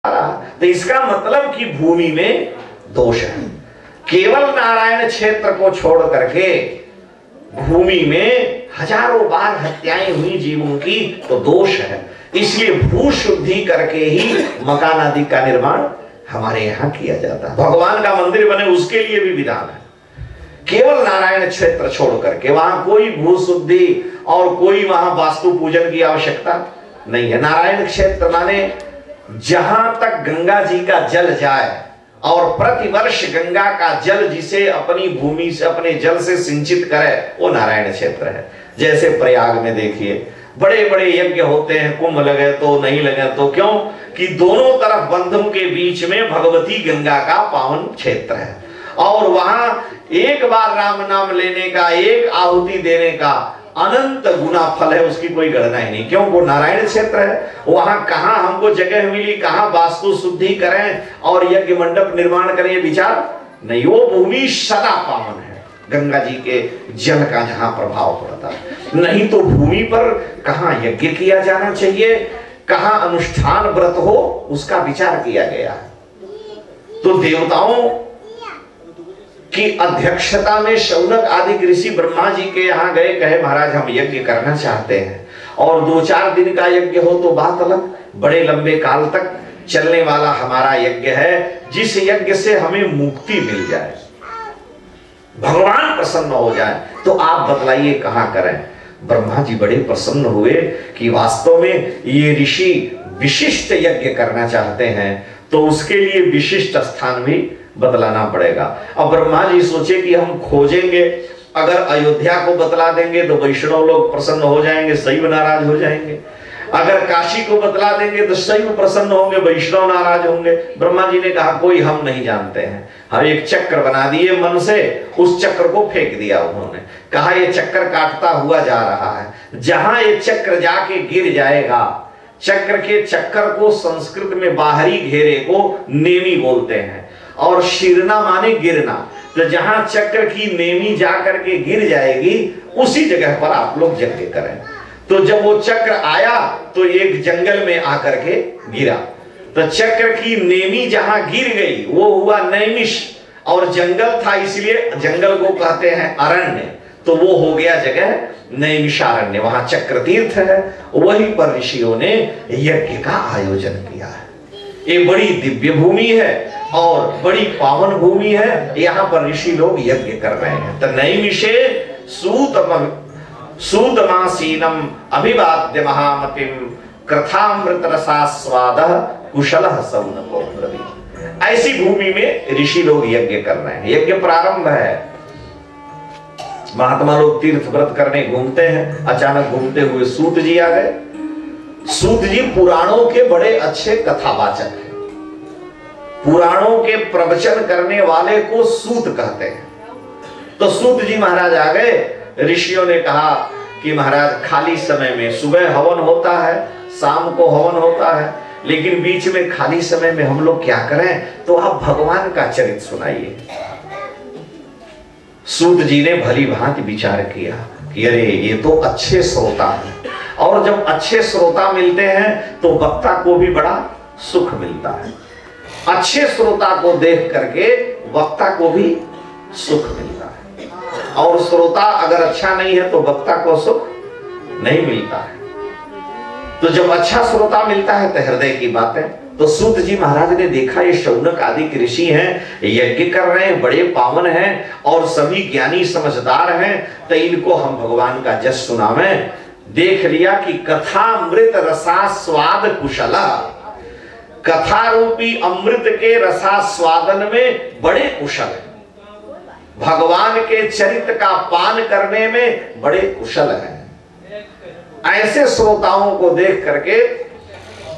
तो इसका मतलब कि भूमि में दोष है। केवल नारायण क्षेत्र को छोड़ करके भूमि में हजारों बार हत्याएं हुई जीवों की, तो दोष है। इसलिए भू शुद्धि करके ही मकान आदि का निर्माण हमारे यहाँ किया जाता है। भगवान का मंदिर बने उसके लिए भी विधान है। केवल नारायण क्षेत्र छोड़ करके वहां कोई भू शुद्धि और कोई वहां वास्तु पूजन की आवश्यकता नहीं है। नारायण क्षेत्र माने जहां तक गंगा जी का जल जाए और प्रतिवर्ष गंगा का जल जिसे अपनी भूमि से अपने जल से सिंचित करे, वो नारायण क्षेत्र है। जैसे प्रयाग में देखिए बड़े बड़े यज्ञ होते हैं, कुंभ लगे तो नहीं लगे तो क्यों, कि दोनों तरफ बंधों के बीच में भगवती गंगा का पावन क्षेत्र है और वहां एक बार राम नाम लेने का, एक आहुति देने का अनंत गुना फल है, उसकी कोई गणना ही नहीं। क्यों? वो नारायण क्षेत्र है। वहां कहां हमको जगह मिली, कहां वास्तु शुद्धि करें और यज्ञ मंडप निर्माण करें, ये विचार नहीं। वो भूमि सदा पावन है, गंगा जी के जल का जहां प्रभाव पड़ता है। नहीं तो भूमि पर कहां यज्ञ किया जाना चाहिए, कहां अनुष्ठान व्रत हो, उसका विचार किया गया है। तो देवताओं की अध्यक्षता में शौनक आदि ऋषि ब्रह्मा जी के यहाँ गए, कहे महाराज हम यज्ञ करना चाहते हैं। और 2-4 दिन का यज्ञ हो तो बात अलग, बड़े लंबे काल तक चलने वाला हमारा यज्ञ है, जिस यज्ञ से हमें मुक्ति मिल जाए, भगवान प्रसन्न हो जाए, तो आप बतलाइए कहां करें। ब्रह्मा जी बड़े प्रसन्न हुए कि वास्तव में ये ऋषि विशिष्ट यज्ञ करना चाहते हैं, तो उसके लिए विशिष्ट स्थान भी बतलाना पड़ेगा। अब ब्रह्मा जी सोचे कि हम खोजेंगे, अगर अयोध्या को बतला देंगे तो वैष्णव लोग प्रसन्न हो जाएंगे, शैव नाराज हो जाएंगे। अगर काशी को बतला देंगे तो शैव प्रसन्न होंगे, वैष्णव नाराज होंगे। ब्रह्मा जी ने कहा कोई हम नहीं जानते हैं। हम एक चक्र बना दिए मन से, उस चक्र को फेंक दिया उन्होंने। कहा ये चक्र काटता हुआ जा रहा है, जहां ये चक्र जाके गिर जाएगा, चक्र के चक्कर को संस्कृत में बाहरी घेरे को नेमी बोलते हैं और शीरना माने गिरना। तो जहां चक्र की नेमी जाकर के गिर जाएगी, उसी जगह पर आप लोग यज्ञ करें। तो जब वो चक्र आया तो एक जंगल में आकर के गिरा, तो चक्र की नेमी जहां गिर गई वो हुआ नैमिष, और जंगल था इसलिए जंगल को कहते हैं अरण्य, तो वो हो गया जगह नैमिषारण्य। वहां चक्र तीर्थ है, वहीं पर ऋषियों ने यज्ञ का आयोजन किया है। ये बड़ी दिव्य भूमि है और बड़ी पावन भूमि है, यहाँ पर ऋषि लोग यज्ञ कर रहे हैं। तो नैमिषे सूतमासीनम अभिवाद्य महामतिम कृथामृत रसास्वादः कुशलः सौनको ब्रवीत। ऐसी भूमि में ऋषि लोग यज्ञ कर रहे हैं। यज्ञ प्रारंभ है। महात्मा लोग तीर्थ व्रत करने घूमते हैं, अचानक घूमते हुए सूत जी आ गए। सूत जी पुराणों के बड़े अच्छे कथावाचक हैं। पुराणों के प्रवचन करने वाले को सूत कहते हैं। तो सूत जी महाराज आ गए। ऋषियों ने कहा कि महाराज खाली समय में सुबह हवन होता है, शाम को हवन होता है, लेकिन बीच में खाली समय में हम लोग क्या करें, तो आप भगवान का चरित्र सुनाइए। सूत जी ने भली भांति विचार किया कि अरे ये तो अच्छे श्रोता हैं, और जब अच्छे श्रोता मिलते हैं तो वक्ता को भी बड़ा सुख मिलता है। अच्छे श्रोता को देख करके वक्ता को भी सुख मिलता है, और श्रोता अगर अच्छा नहीं है तो वक्ता को सुख नहीं मिलता है। तो जब अच्छा श्रोता मिलता है तो हृदय की बातें। तो सूत जी महाराज ने देखा ये शौनक आदि के ऋषि हैं, यज्ञ कर रहे हैं, बड़े पावन हैं और सभी ज्ञानी समझदार हैं, तो इनको हम भगवान का जस सुनावें। देख लिया कि कथामृत रसास्वाद कुशला, कथा रूपी अमृत के रसास्वादन में बड़े कुशल हैं, भगवान के चरित्र का पान करने में बड़े कुशल हैं। ऐसे श्रोताओं को देख करके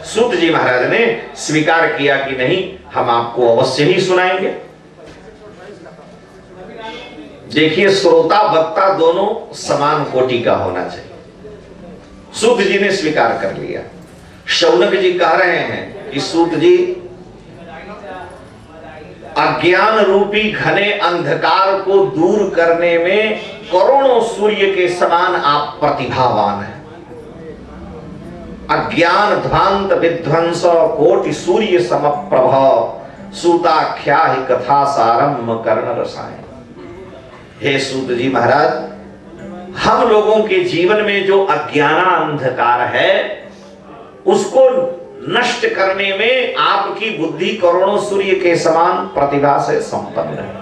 सूत जी महाराज ने स्वीकार किया कि नहीं, हम आपको अवश्य ही सुनाएंगे। देखिए श्रोता वक्ता दोनों समान कोटि का होना चाहिए। सूत जी ने स्वीकार कर लिया। शौनक जी कह रहे हैं कि सूत जी, अज्ञान रूपी घने अंधकार को दूर करने में करोड़ों सूर्य के समान आप प्रतिभावान हैं। अज्ञान ध्वांत विध्वंस कोटि सूर्य समप्रभ सूताख्या ही कथा सारम कर्ण रसायन। हे सूत जी महाराज, हम लोगों के जीवन में जो अज्ञाना अंधकार है उसको नष्ट करने में आपकी बुद्धि करोड़ों सूर्य के समान प्रतिभा से संपन्न है।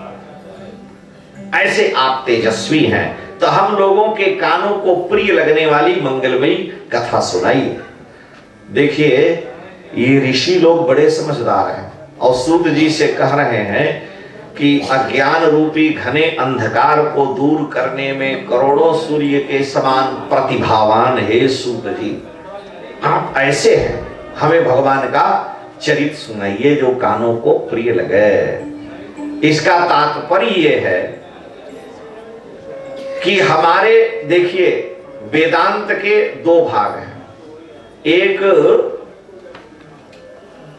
ऐसे आप तेजस्वी हैं, तो हम लोगों के कानों को प्रिय लगने वाली मंगलमयी कथा सुनाइए। देखिए, ये ऋषि लोग बड़े समझदार हैं और सूत जी से कह रहे हैं कि अज्ञान रूपी घने अंधकार को दूर करने में करोड़ों सूर्य के समान प्रतिभावान है सूत जी। आप ऐसे हैं, हमें भगवान का चरित्र सुनाइए जो कानों को प्रिय लगे। इसका तात्पर्य यह है कि हमारे, देखिए, वेदांत के दो भाग हैं। एक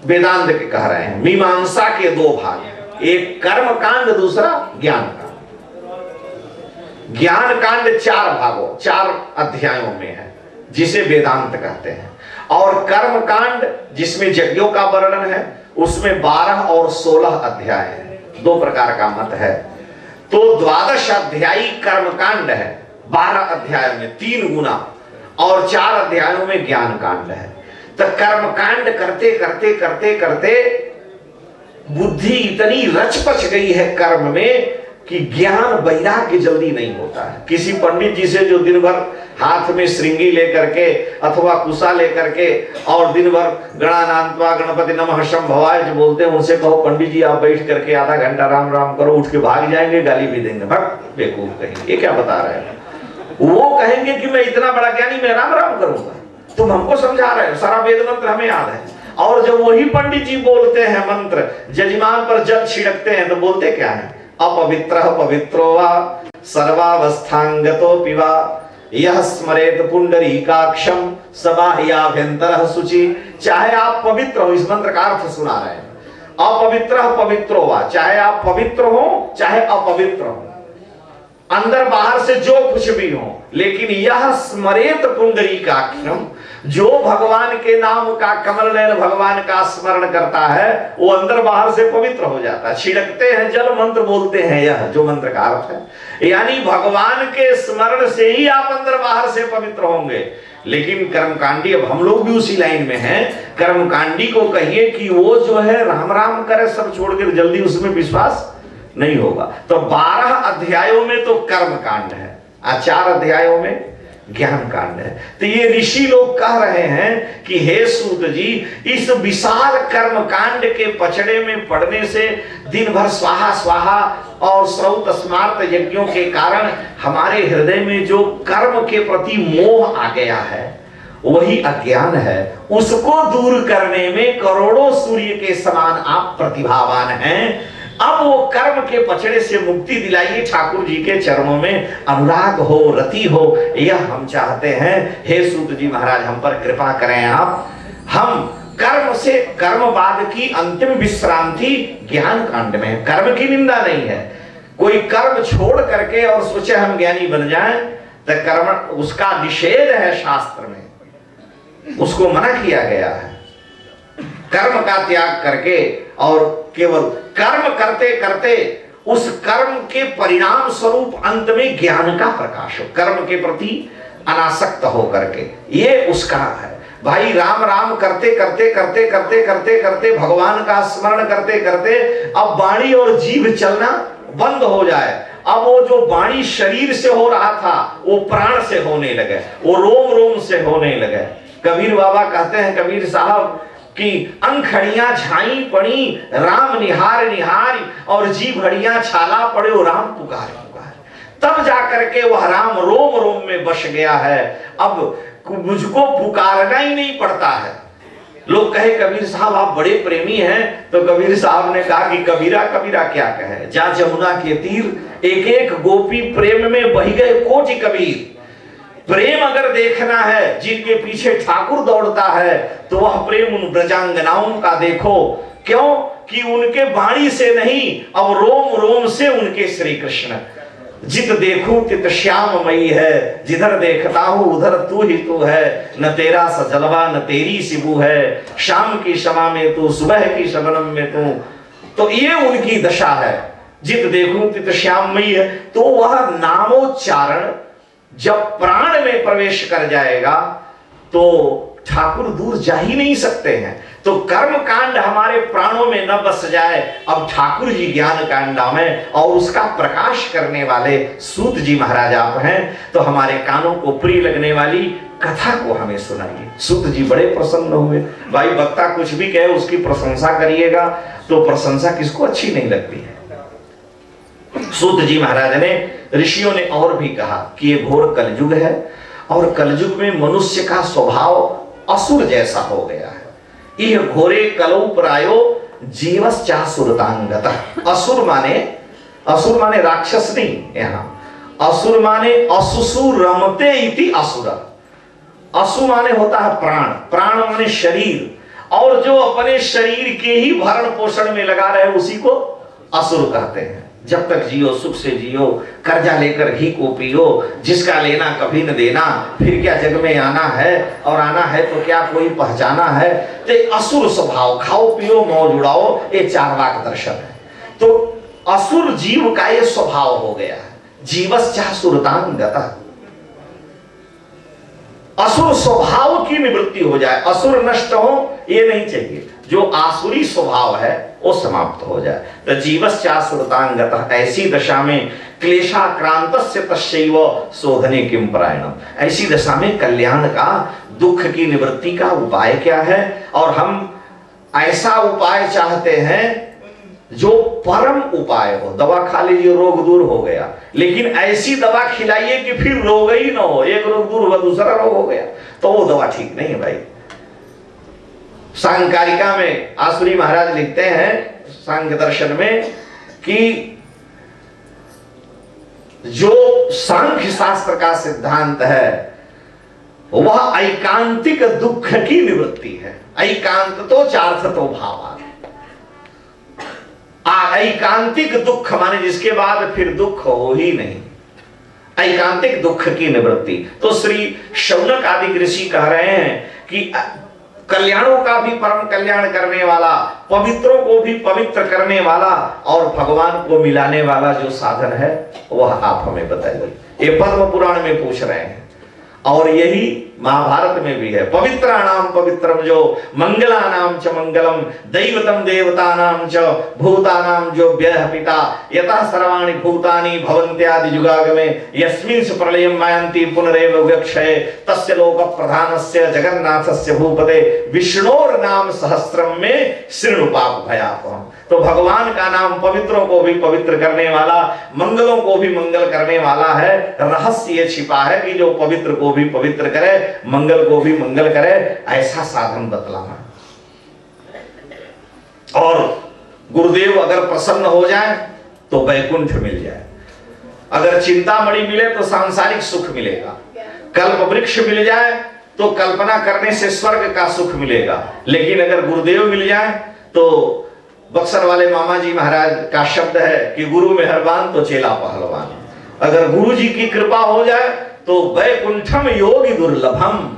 वेदांत के कह रहे हैं, मीमांसा के दो भाग हैं, एक कर्म कांड, दूसरा ज्ञान कांड। ज्ञान कांड 4 भागों 4 अध्यायों में है जिसे वेदांत कहते हैं, और कर्म कांड जिसमें यज्ञों का वर्णन है उसमें 12 और 16 अध्याय है। 2 प्रकार का मत है। तो 12 अध्यायी कर्म कांड है 12 अध्याय में 3 गुना, और 4 अध्यायों में ज्ञान कांड है। तो कर्म कांड करते करते करते करते बुद्धि इतनी रचपच गई है कर्म में कि ज्ञान वैराग्य जल्दी नहीं होता है। किसी पंडित जी से जो दिन भर हाथ में श्रृंगी लेकर के अथवा कुशा लेकर के और दिन भर गणानान्त्वा गणपति नमः शंभवाय जो बोलते हैं, उनसे कहो पंडित जी आप बैठ करके आधा घंटा राम राम करो, उठ के भाग जाएंगे, गाली भी देंगे, भक्त बेवकूफ कहेंगे, ये क्या बता रहे हैं। वो कहेंगे कि मैं इतना बड़ा ज्ञानी, मैं राम राम करूंगा, तुम हमको समझा रहे हो, सारा वेद मंत्र हमें याद है। और जब वही पंडित जी बोलते हैं मंत्र, जजमान पर जल छिड़कते हैं, तो बोलते क्या है, अपवित्र पवित्रो वा सर्वावस्थांगतो पिवा यह स्मरेत पुंडरीकाक्षम समाह्याभ्यंतरः शुचि। चाहे आप पवित्र हो, इस मंत्र का अर्थ सुना रहे हैं, अपवित्र पवित्रो वा, चाहे आप पवित्र हो चाहे अपवित्र हो, अंदर बाहर से जो कुछ भी हो, लेकिन यह स्मरेत पुंडरीकाक्षम, जो भगवान के नाम का कमल नयन भगवान का स्मरण करता है वो अंदर बाहर से पवित्र हो जाता है। छिड़कते हैं जल, मंत्र बोलते हैं, यह जो मंत्र का अर्थ है, यानी भगवान के स्मरण से ही आप अंदर बाहर से पवित्र होंगे। लेकिन कर्मकांडी, अब हम लोग भी उसी लाइन में हैं, कर्मकांडी को कहिए कि वो जो है राम राम करे सब छोड़कर, जल्दी उसमें विश्वास नहीं होगा। तो 12 अध्यायों में तो कर्म कांड है, 4 अध्यायों में ज्ञान कांड है। तो ये ऋषि लोग कह रहे हैं कि हे सूत जी, इस विशाल कर्म कांड के पचड़े में पड़ने से दिन भर स्वाहा स्वाहा और श्रौत स्मार्त यज्ञों के कारण हमारे हृदय में जो कर्म के प्रति मोह आ गया है वही अज्ञान है। उसको दूर करने में करोड़ों सूर्य के समान आप प्रतिभावान हैं। अब वो कर्म के पचड़े से मुक्ति दिलाइए, ठाकुर जी के चरणों में अनुराग हो, रति हो, यह हम चाहते हैं। हे सूत जी महाराज, हम पर कृपा करें आप। हम कर्म से, कर्मवाद की अंतिम विश्रांति ज्ञान कांड में, कर्म की निंदा नहीं है। कोई कर्म छोड़ करके और सोचे हम ज्ञानी बन जाएं, तो कर्म, उसका निषेध है शास्त्र में, उसको मना किया गया है। कर्म का त्याग करके और केवल कर्म करते करते उस कर्म के परिणाम स्वरूप अंत में ज्ञान का प्रकाश हो, कर्म के प्रति अनासक्त हो करके, ये उसका है। भाई राम राम करते करते करते करते करते करते भगवान का स्मरण करते करते अब वाणी और जीभ चलना बंद हो जाए। अब वो जो वाणी शरीर से हो रहा था वो प्राण से होने लगे, वो रोम रोम से होने लगे। कबीर बाबा कहते हैं, कबीर साहब, कि अंखड़ियां झाई पड़ी राम निहार निहार, और जीभ हड़ियां छाला पड़े वो राम पुकार पुकार। तब जाकर के वह राम रोम रोम में बस गया है। अब मुझको पुकारना ही नहीं पड़ता है। लोग कहे कबीर साहब आप बड़े प्रेमी हैं, तो कबीर साहब ने कहा कि कबीरा कबीरा क्या कहे, जा जमुना के तीर एक एक गोपी प्रेम में बह गए कोटि कबीर। प्रेम अगर देखना है जिनके पीछे ठाकुर दौड़ता है तो वह प्रेम उन ब्रजांगनाओं का देखो। क्यों कि उनके वाणी से नहीं, अब रोम रोम से उनके श्री कृष्ण। जित देखूं तित श्याममयी है, जिधर देखता हूं उधर तू ही तू है, न तेरा सा जलवा न तेरी सी बू है, शाम की शमा में तू सुबह की शबनम में तू। तो ये उनकी दशा है, जित देखूं तित श्याममयी है। तो वह नामोच्चारण जब प्राण में प्रवेश कर जाएगा तो ठाकुर दूर जा ही नहीं सकते हैं। तो कर्म कांड हमारे प्राणों में न बस जाए, अब ठाकुर जी ज्ञान कांडा में और उसका प्रकाश करने वाले सूत जी महाराज आप हैं, तो हमारे कानों को प्रिय लगने वाली कथा को हमें सुनाइए। सूत जी बड़े प्रसन्न हुए। भाई वक्ता कुछ भी कहे उसकी प्रशंसा करिएगा, तो प्रशंसा किसको अच्छी नहीं लगती है। सूत जी महाराज ने, ऋषियों ने और भी कहा कि ये घोर कलयुग है और कलयुग में मनुष्य का स्वभाव असुर जैसा हो गया है। यह घोरे कलौ प्रायो जीवस चासुरतांगत। असुर माने राक्षस नहीं, यहां असुर माने असुसु रमते इति असुर। असु माने होता है प्राण, प्राण माने शरीर, और जो अपने शरीर के ही भरण पोषण में लगा रहे उसी को असुर कहते हैं। जब तक जियो सुख से जियो, कर्जा लेकर घी को पियो, जिसका लेना कभी न देना, फिर क्या जग में आना है, और आना है तो क्या कोई पहचाना है। तो असुर स्वभाव, खाओ पियो मौज उड़ाओ, ये चार्वाक दर्शन है। तो असुर जीव का ये स्वभाव हो गया है। जीवस चासुरतां गतः, असुर स्वभाव की निवृत्ति हो जाए, असुर नष्ट हो ये नहीं चाहिए, जो आसुरी स्वभाव है वो समाप्त हो जाए। तो जीवस चासुरतांगतः, ऐसी दशा में क्लेशाक्रांतस्य तस्यैव शोधने किम परायणम, ऐसी दशा में कल्याण का, दुख की निवृत्ति का उपाय क्या है। और हम ऐसा उपाय चाहते हैं जो परम उपाय हो। दवा खा लीजिए रोग दूर हो गया, लेकिन ऐसी दवा खिलाइए कि फिर रोग ही ना हो, एक रोग दूर हुआ दूसरा रोग हो गया, तो वो दवा ठीक नहीं है भाई। सांख्यकारिका में आसुरी महाराज लिखते हैं सांख्य दर्शन में कि जो सांख्य शास्त्र का सिद्धांत है वह ऐकांतिक दुख की निवृत्ति है। ऐकांत तो चार्थ तो भाव, ऐकांतिक दुख माने जिसके बाद फिर दुख हो ही नहीं, ऐकांतिक दुख की निवृत्ति। तो श्री शौनक आदि ऋषि कह रहे हैं कि कल्याणों का भी परम कल्याण करने वाला, पवित्रों को भी पवित्र करने वाला और भगवान को मिलाने वाला जो साधन है वह आप हमें बताइए। ये पद्म पुराण में पूछ रहे हैं और यही महाभारत में भी है। पवित्राणाम पवित्रम जो मंगलानाम च मंगलम दैवतम देवतानाम च भूतानाम जो व्यय पिता यतः सर्वाणि भूतानि भवन्त्यादि युगागमे यस्मिन् प्रलयं मायन्ति पुनरेव व्यक्षये तस्य लोक प्रधानस्य जगन्नाथस्य भूपते विष्णोर नाम सहस्रम में शृणु पाप भयापहम्। तो भगवान का नाम पवित्रों को भी पवित्र करने वाला, मंगलों को भी मंगल करने वाला है। रहस्य ये छिपा है कि जो पवित्र को भी पवित्र करे, मंगल को भी मंगल करे, ऐसा साधन बतलाना। और गुरुदेव अगर प्रसन्न हो जाए तो वैकुंठ मिल जाए, अगर चिंतामणि मिले तो सांसारिक सुख मिलेगा, कल्प वृक्ष मिल जाए तो कल्पना करने से स्वर्ग का सुख मिलेगा। लेकिन अगर गुरुदेव मिल जाए तो बक्सर वाले मामा जी महाराज का शब्द है कि गुरु मेहरबान तो चेला पहलवान। अगर गुरु जी की कृपा हो जाए तो वैकुंठम योगी दुर्लभम,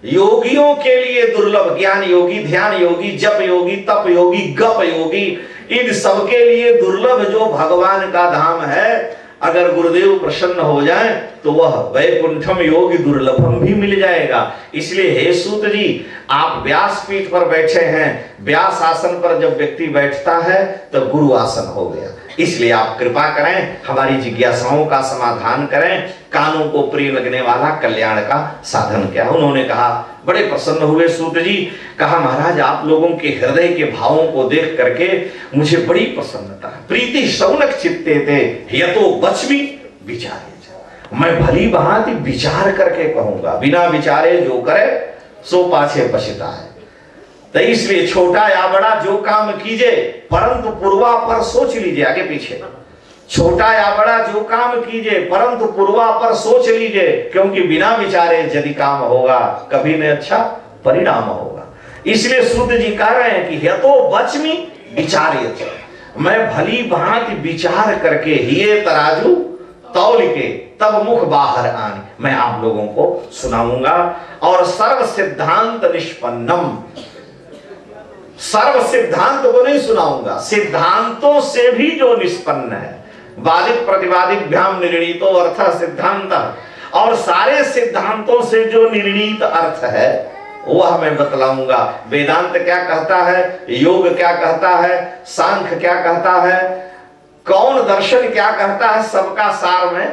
योगियों के लिए दुर्लभ, ज्ञान योगी, ध्यान योगी, जप योगी, तप योगी, गप योगी, इन सबके लिए दुर्लभ जो भगवान का धाम है, अगर गुरुदेव प्रसन्न हो जाए तो वह वैकुंठम योगी दुर्लभम भी मिल जाएगा। इसलिए हे सूत जी, आप व्यास पीठ पर बैठे हैं, व्यास आसन पर जब व्यक्ति बैठता है तो गुरु आसन हो गया। इसलिए आप कृपा करें, हमारी जिज्ञासाओं का समाधान करें, कानों को प्रिय लगने वाला कल्याण का साधन क्या। उन्होंने कहा, बड़े प्रसन्न हुए सूत जी, कहा महाराज आप लोगों के हृदय के भावों को देख करके मुझे बड़ी प्रसन्नता है। प्रीति शौनक चित्ते थे यतो बचमी विचारे, मैं भली भांति विचार करके कहूंगा, बिना विचारे जो करे सो पाछे पछताए। तो इसलिए छोटा या बड़ा जो काम कीजिए परंतु पूर्वापर सोच लीजिए, आगे पीछे, छोटा या बड़ा जो काम कीजिए परंतु पूर्वापर सोच लीजिए, क्योंकि बिना विचारे यदि काम होगा कभी न अच्छा परिणाम होगा। इसलिए सूत जी कह रहे हैं कि यतो बचमी विचार्य, मैं भली भांति विचार करके ही ये तराजू तौल के तब मुख बाहर आने, मैं आप लोगों को सुनाऊंगा। और सर्व सिद्धांत निष्पन्नम, सर्व सिद्धांत को नहीं सुनाऊंगा, सिद्धांतों से भी जो निष्पन्न है। वादित प्रतिवादिभ्याम निर्णीतो अर्थ सिद्धांत, और सारे सिद्धांतों से जो निर्णीत अर्थ है वह मैं बतलाऊंगा। वेदांत क्या कहता है, योग क्या कहता है, सांख्य क्या कहता है, कौन दर्शन क्या कहता है, सबका सार मैं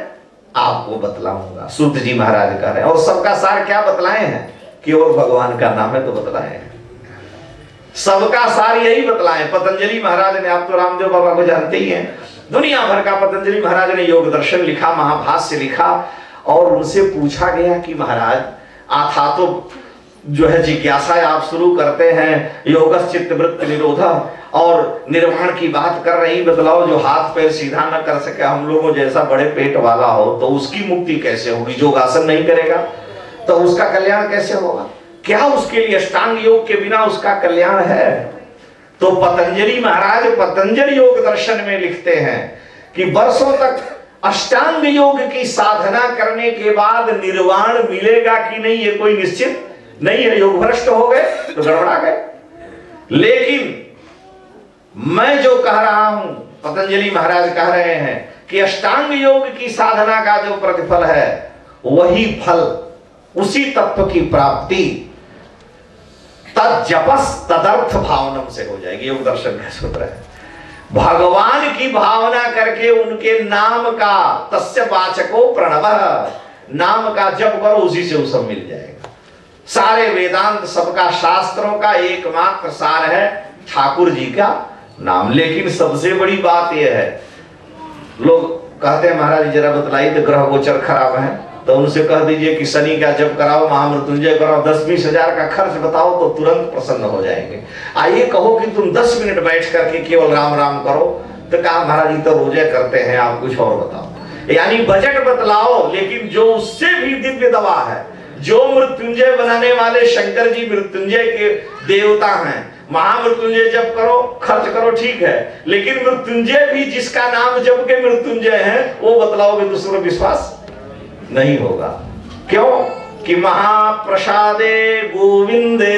आपको बतलाऊंगा। सूत जी महाराज कह रहे हैं। और सबका सार क्या बतलाए हैं, केवल भगवान का नाम है तो बतलाए हैं। सबका सार यही बतलाए। पतंजलि महाराज ने, आप तो रामदेव बाबा को जानते ही हैं, दुनिया भर का पतंजलि महाराज ने योग दर्शन लिखा, महाभाष्य लिखा। और उनसे पूछा गया कि महाराज आथा तो जो है जिज्ञासा आप शुरू करते हैं, योगस चित्त वृत्ति निरोधा और निर्वाण की बात कर रही, बतलाओ जो हाथ पैर सीधा न कर सके, हम लोगों जैसा बड़े पेट वाला हो तो उसकी मुक्ति कैसे होगी? योगासन नहीं करेगा तो उसका कल्याण कैसे होगा? क्या उसके लिए अष्टांग योग के बिना उसका कल्याण है? तो पतंजलि महाराज पतंजलि योग दर्शन में लिखते हैं कि वर्षों तक अष्टांग योग की साधना करने के बाद निर्वाण मिलेगा कि नहीं ये कोई निश्चित नहीं है। योग भ्रष्ट हो गए तो गड़बड़ा गए। लेकिन मैं जो कह रहा हूं, पतंजलि महाराज कह रहे हैं कि अष्टांग योग की साधना का जो प्रतिफल है वही फल, उसी तत्व की प्राप्ति तज्जपस तदर्थ भावनम से हो जाएगी। योग दर्शन का सूत्र है, भगवान की भावना करके उनके नाम का, तस्य वाचको प्रणवः, नाम का जप करो उसी से वो सब मिल जाएगा। सारे वेदांत सबका शास्त्रों का एकमात्र सार है ठाकुर जी का नाम। लेकिन सबसे बड़ी बात यह है, लोग कहते हैं महाराज जरा बतलाइए तो ग्रह गोचर खराब है, तो उनसे कह दीजिए कि शनि का जप कराओ, महामृत्युंजय कराओ, 10-20 हजार का खर्च बताओ तो तुरंत प्रसन्न हो जाएंगे। आइए कहो कि तुम 10 मिनट बैठ करके केवल राम राम करो, तो कहा महाराज जी तो रोजे करते हैं, आप कुछ और बताओ। यानी बजट बतलाओ, लेकिन जो उससे भी दिव्य दवा है, जो मृत्युंजय बनाने वाले शंकर जी मृत्युंजय के देवता हैं, महामृत्युंजय जप करो, खर्च करो, ठीक है, लेकिन मृत्युंजय भी जिसका नाम जप के मृत्युंजय है वो बतलाओगे दूसरों विश्वास नहीं होगा। क्यों कि महाप्रसादे गोविंदे,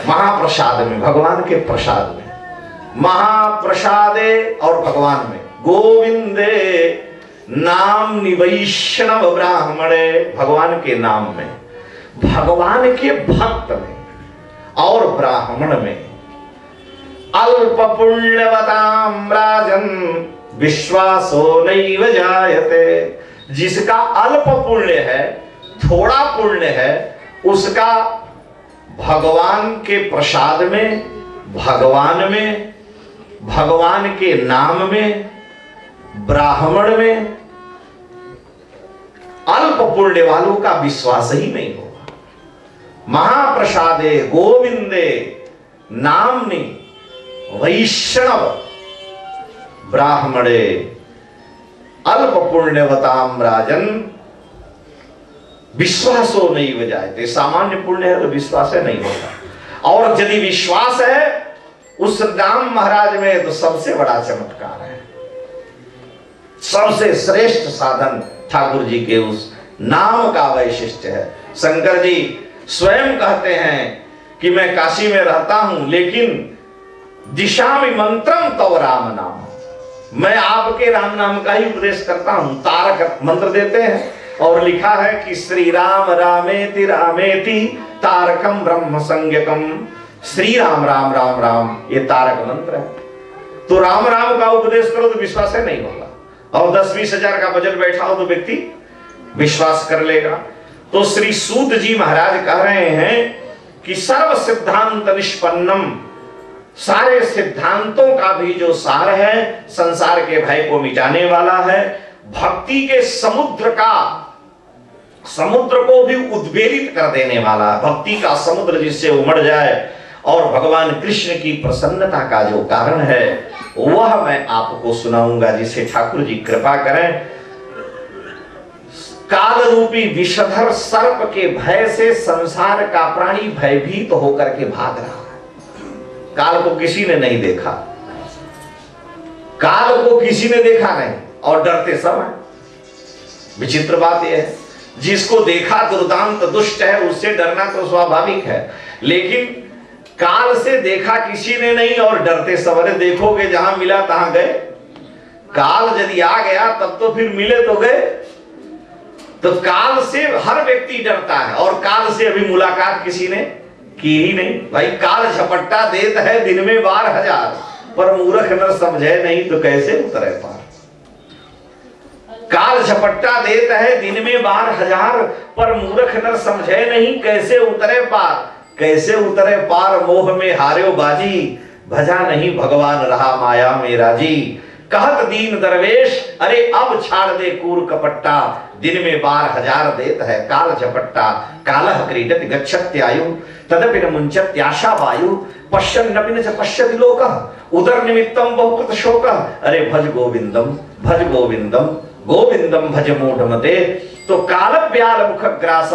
महाप्रसाद में, भगवान के प्रसाद में, महाप्रसादे और भगवान में, गोविंदे नाम निवैष्णव ब्राह्मणे, भगवान के नाम में, भगवान के भक्त में और ब्राह्मण में, अल्प पुण्यवताम राजन विश्वासो नैव जायते, जिसका अल्प पुण्य है, थोड़ा पुण्य है, उसका भगवान के प्रसाद में, भगवान में, भगवान के नाम में, ब्राह्मण में, अल्प पुण्य वालों का विश्वास ही नहीं होगा। महाप्रसादे गोविंदे नामनि वैष्णव ब्राह्मणे अल्प पुण्यवताम राजन विश्वासो नहीं जायते। सामान्य पुण्य है तो विश्वास है नहीं होता, और यदि विश्वास है उस राम महाराज में तो सबसे बड़ा चमत्कार है। सबसे श्रेष्ठ साधन ठाकुर जी के उस नाम का वैशिष्ट है। शंकर जी स्वयं कहते हैं कि मैं काशी में रहता हूं, लेकिन दिशा में मंत्रम तव राम नाम, मैं आपके राम नाम का ही उपदेश करता हूं। तारक मंत्र देते हैं और लिखा है कि श्री राम रामेति रामेति तारकम ब्रह्म संज्ञकम, श्री राम राम राम राम ये तारक मंत्र है। तो राम राम का उपदेश करो तो विश्वास है नहीं होगा, और 10-20 हजार का बजट बैठाओ तो व्यक्ति विश्वास कर लेगा। तो श्री सूत जी महाराज कह रहे हैं कि सर्व सिद्धांत निष्पन्नम, सारे सिद्धांतों का भी जो सार है, संसार के भय को मिटाने वाला है, भक्ति के समुद्र को भी उद्वेलित कर देने वाला, भक्ति का समुद्र जिससे उमड़ जाए, और भगवान कृष्ण की प्रसन्नता का जो कारण है वह मैं आपको सुनाऊंगा, जिसे ठाकुर जी कृपा करें। काल रूपी विषधर सर्प के भय से संसार का प्राणी भयभीत होकर के भाग रहा है। काल को किसी ने नहीं देखा, काल को किसी ने देखा नहीं, और डरते सब हैं। विचित्र बात यह है, जिसको देखा दुर्दांत दुष्ट है उससे डरना तो स्वाभाविक है, लेकिन काल से देखा किसी ने नहीं और डरते सब। अरे देखोगे जहां मिला तहां गए, काल यदि आ गया तब तो फिर मिले तो गए। तो काल से हर व्यक्ति डरता है और काल से अभी मुलाकात किसी ने की ही नहीं। भाई काल झपट्टा देता है दिन में 12,000, पर मूर्ख न समझे नहीं तो कैसे उतरे पार। काल झपट्टा देता है दिन में 12,000, पर मूर्ख न समझे नहीं कैसे उतरे पार। कैसे उतरे पार, मोह में हार्यो बाजी, भजा नहीं भगवान रहा माया में राजी। कहत दीन दरवेश, अरे अब छाड़ दे कूर कपट्टा, दिन में 12,000 देत है काल झपट्टा। कालः क्रीडति गच्छत्य आयु, तदपि न मुंचत्य आशा वायु, पश्यन्नपि न च पश्यति लोकः, उदर निमित्तम बहुकृत शोकः। अरे भज गोविंदम गोविंदम भज मूढ़मते। तो काल ब्याल मुख ग्रास,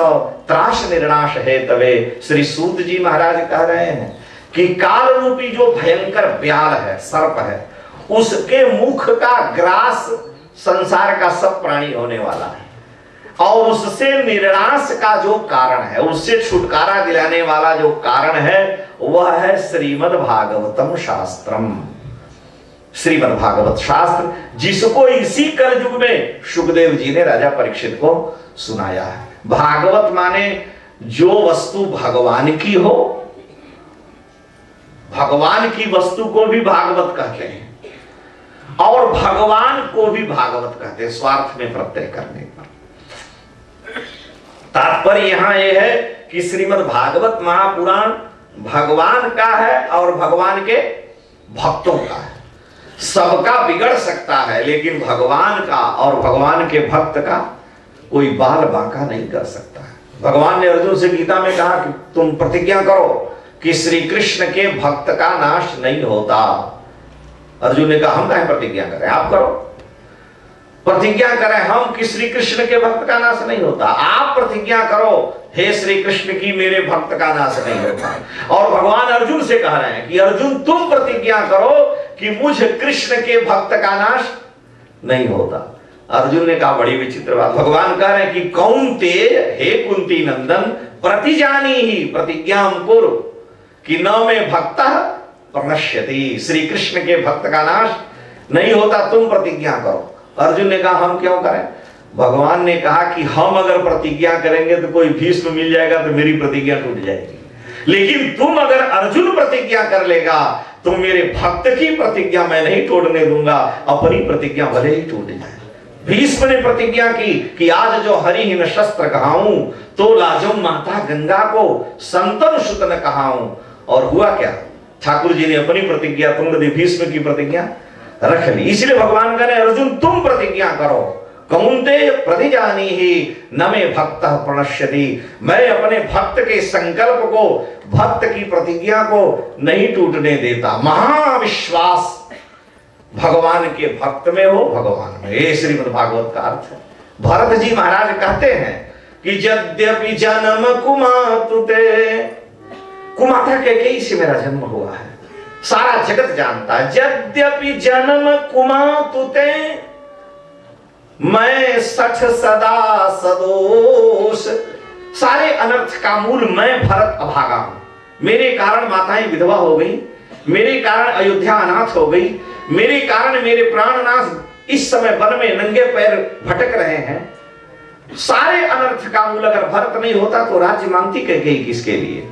त्रास निर्नाश है तवे। श्री सूत जी महाराज कह रहे हैं कि काल रूपी जो भयंकर ब्याल है, सर्प है, उसके मुख का ग्रास संसार का सब प्राणी होने वाला है, और उससे निर्नाश का जो कारण है, उससे छुटकारा दिलाने वाला जो कारण है, वह है श्रीमद् भागवतम शास्त्रम। श्रीमद् भागवत शास्त्र, जिसको इसी कलयुग में सुखदेव जी ने राजा परीक्षित को सुनाया है। भागवत माने जो वस्तु भगवान की हो, भगवान की वस्तु को भी भागवत कहते हैं और भगवान को भी भागवत कहते हैं, स्वार्थ में प्रत्यय करने पर। तात्पर्य यहां यह है कि श्रीमद् भागवत महापुराण भगवान का है और भगवान के भक्तों का है। सबका बिगड़ सकता है, लेकिन भगवान का और भगवान के भक्त का कोई बाल बांका नहीं कर सकता है। भगवान ने अर्जुन से गीता में कहा कि तुम प्रतिज्ञा करो कि श्री कृष्ण के भक्त का नाश नहीं होता। अर्जुन ने कहा हम कहें प्रतिज्ञा करें, आप करो प्रतिज्ञा करें हम कि श्री कृष्ण के भक्त का नाश नहीं होता। आप प्रतिज्ञा करो हे श्री कृष्ण की मेरे भक्त का नाश नहीं होता। और भगवान अर्जुन से कह रहे हैं कि अर्जुन तुम प्रतिज्ञा करो कि मुझ कृष्ण के भक्त का नाश नहीं होता। अर्जुन ने कहा बड़ी विचित्र बात। भगवान कह रहे हैं कि कौन्तेय हे कुंती नंदन, प्रतिजानी ही प्रतिज्ञा कुरु कि न में भक्तः प्रणश्यति। श्री कृष्ण के भक्त का नाश नहीं होता, तुम प्रतिज्ञा करो। अर्जुन ने कहा हम क्यों करें? भगवान ने कहा कि हम अगर प्रतिज्ञा करेंगे तो कोई भीष्म मिल जाएगा तो मेरी प्रतिज्ञा टूट जाएगी, लेकिन तुम अगर अर्जुन प्रतिज्ञा कर लेगा तो मेरे भक्त की प्रतिज्ञा मैं नहीं तोड़ने दूंगा, अपनी प्रतिज्ञा भले ही टूट जाए। भीष्म ने प्रतिज्ञा की कि आज जो हरिहीन शस्त्र कहाऊं तो लाजो माता गंगा को संतन सुत न कहाऊं। और हुआ क्या? ठाकुर जी ने अपनी प्रतिज्ञा तुंग दी, भीष्म की प्रतिज्ञा रख ली। इसलिए भगवान कह रहे अर्जुन तुम प्रतिज्ञा करो, कौन्तेय प्रतिजानी ही न मे भक्त प्रणश्यति। मैं अपने भक्त के संकल्प को, भक्त की प्रतिज्ञा को नहीं टूटने देता। महाविश्वास भगवान के भक्त में हो, भगवान में। ये श्रीमद् भागवत का अर्थ है। भरत जी महाराज कहते हैं कि यद्यपि जन्म कुमातुते, कुमाता कैकेयी से मेरा जन्म हुआ है, सारा जगत जानता है। यद्यपि जन्म कुमातुते, मैं सठ सदा सदोष। सारे अनर्थ का मूल मैं भरत अभागा हूं। मेरे कारण माताएं विधवा हो गई, मेरे कारण अयोध्या अनाथ हो गई, मेरे कारण मेरे प्राणनाथ इस समय वन में नंगे पैर भटक रहे हैं। सारे अनर्थ का मूल अगर भरत नहीं होता तो राज्य मांगती कैकेयी किसके लिए?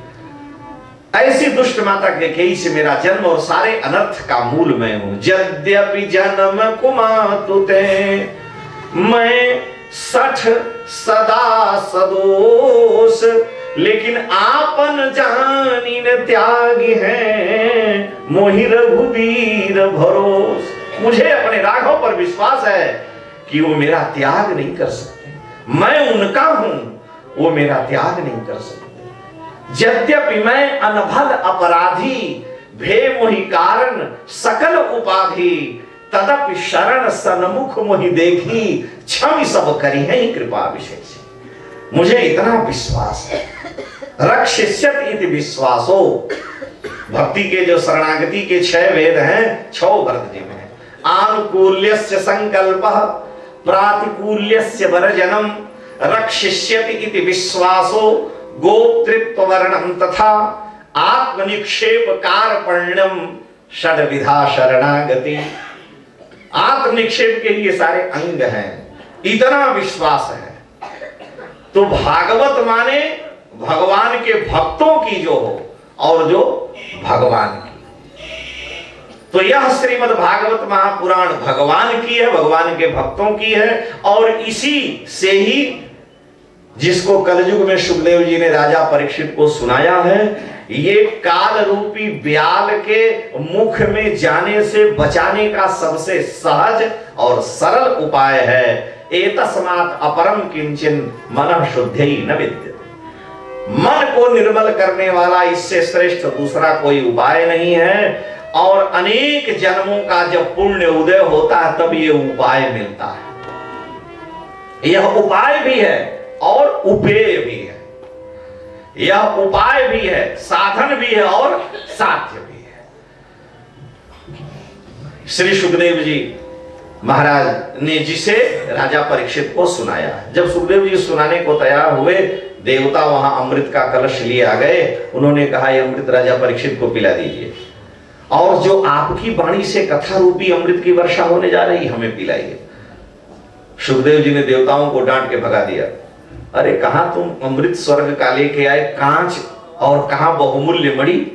ऐसी दुष्ट माता कैकेयी से मेरा जन्म और सारे अनर्थ का मूल मैं हूं। यद्यपि जन्म कुमातुते, मैं सठ सदा सदोष। लेकिन आपन जानी न त्यागी है, मोहि रघुवीर भरोस। मुझे अपने राघव पर विश्वास है कि वो मेरा त्याग नहीं कर सकते। मैं उनका हूं, वो मेरा त्याग नहीं कर सकते। यद्यपि मैं अनभल अपराधी, भे मोहि कारण सकल उपाधि। तदपि शरण सन्मुख मोहि देखी, क्षम सब करी है कृपा विशेष। मुझे इतना विश्वास है। रक्षिष्यत इति विश्वासो। भक्ति के जो शरणागति के 6 वेद हैं, 6 भरत जी में है। आनुकूल्यस्य संकल्पः प्रातिकूल्यस्य वर्जनम रक्षिष्यति इति विश्वासो गोप्तृत्व वर्णम तथा आत्मनिक्षेप कार्पण्यम षड्विधा शरणागति। आत्मनिक्षेप के लिए सारे अंग हैं, इतना विश्वास है। तो भागवत माने भगवान के भक्तों की जो हो और जो भगवान की। तो यह श्रीमद् भागवत महापुराण भगवान की है, भगवान के भक्तों की है। और इसी से ही जिसको कलयुग में सुखदेव जी ने राजा परीक्षित को सुनाया है, ये काल रूपी ब्याल के मुख में जाने से बचाने का सबसे सहज और सरल उपाय है। एतस्मात् अपरम किंचन मनः शुद्धि न विद्यते। मन को निर्मल करने वाला इससे श्रेष्ठ दूसरा कोई उपाय नहीं है। और अनेक जन्मों का जब पुण्य उदय होता है तब ये उपाय मिलता है। यह उपाय भी है और उपेय भी है। यह उपाय भी है, साधन भी है और साध्य भी है। श्री सुखदेव जी महाराज ने जिसे राजा परीक्षित को सुनाया। जब सुखदेव जी सुनाने को तैयार हुए, देवता वहां अमृत का कलश लिए आ गए। उन्होंने कहा, यह अमृत राजा परीक्षित को पिला दीजिए, और जो आपकी वाणी से कथा रूपी अमृत की वर्षा होने जा रही, हमें पिलाइए। सुखदेव जी ने देवताओं को डांट के भगा दिया। अरे कहां तुम अमृत स्वर्ग का लेके आए, कांच और कहां बहुमूल्य मणि।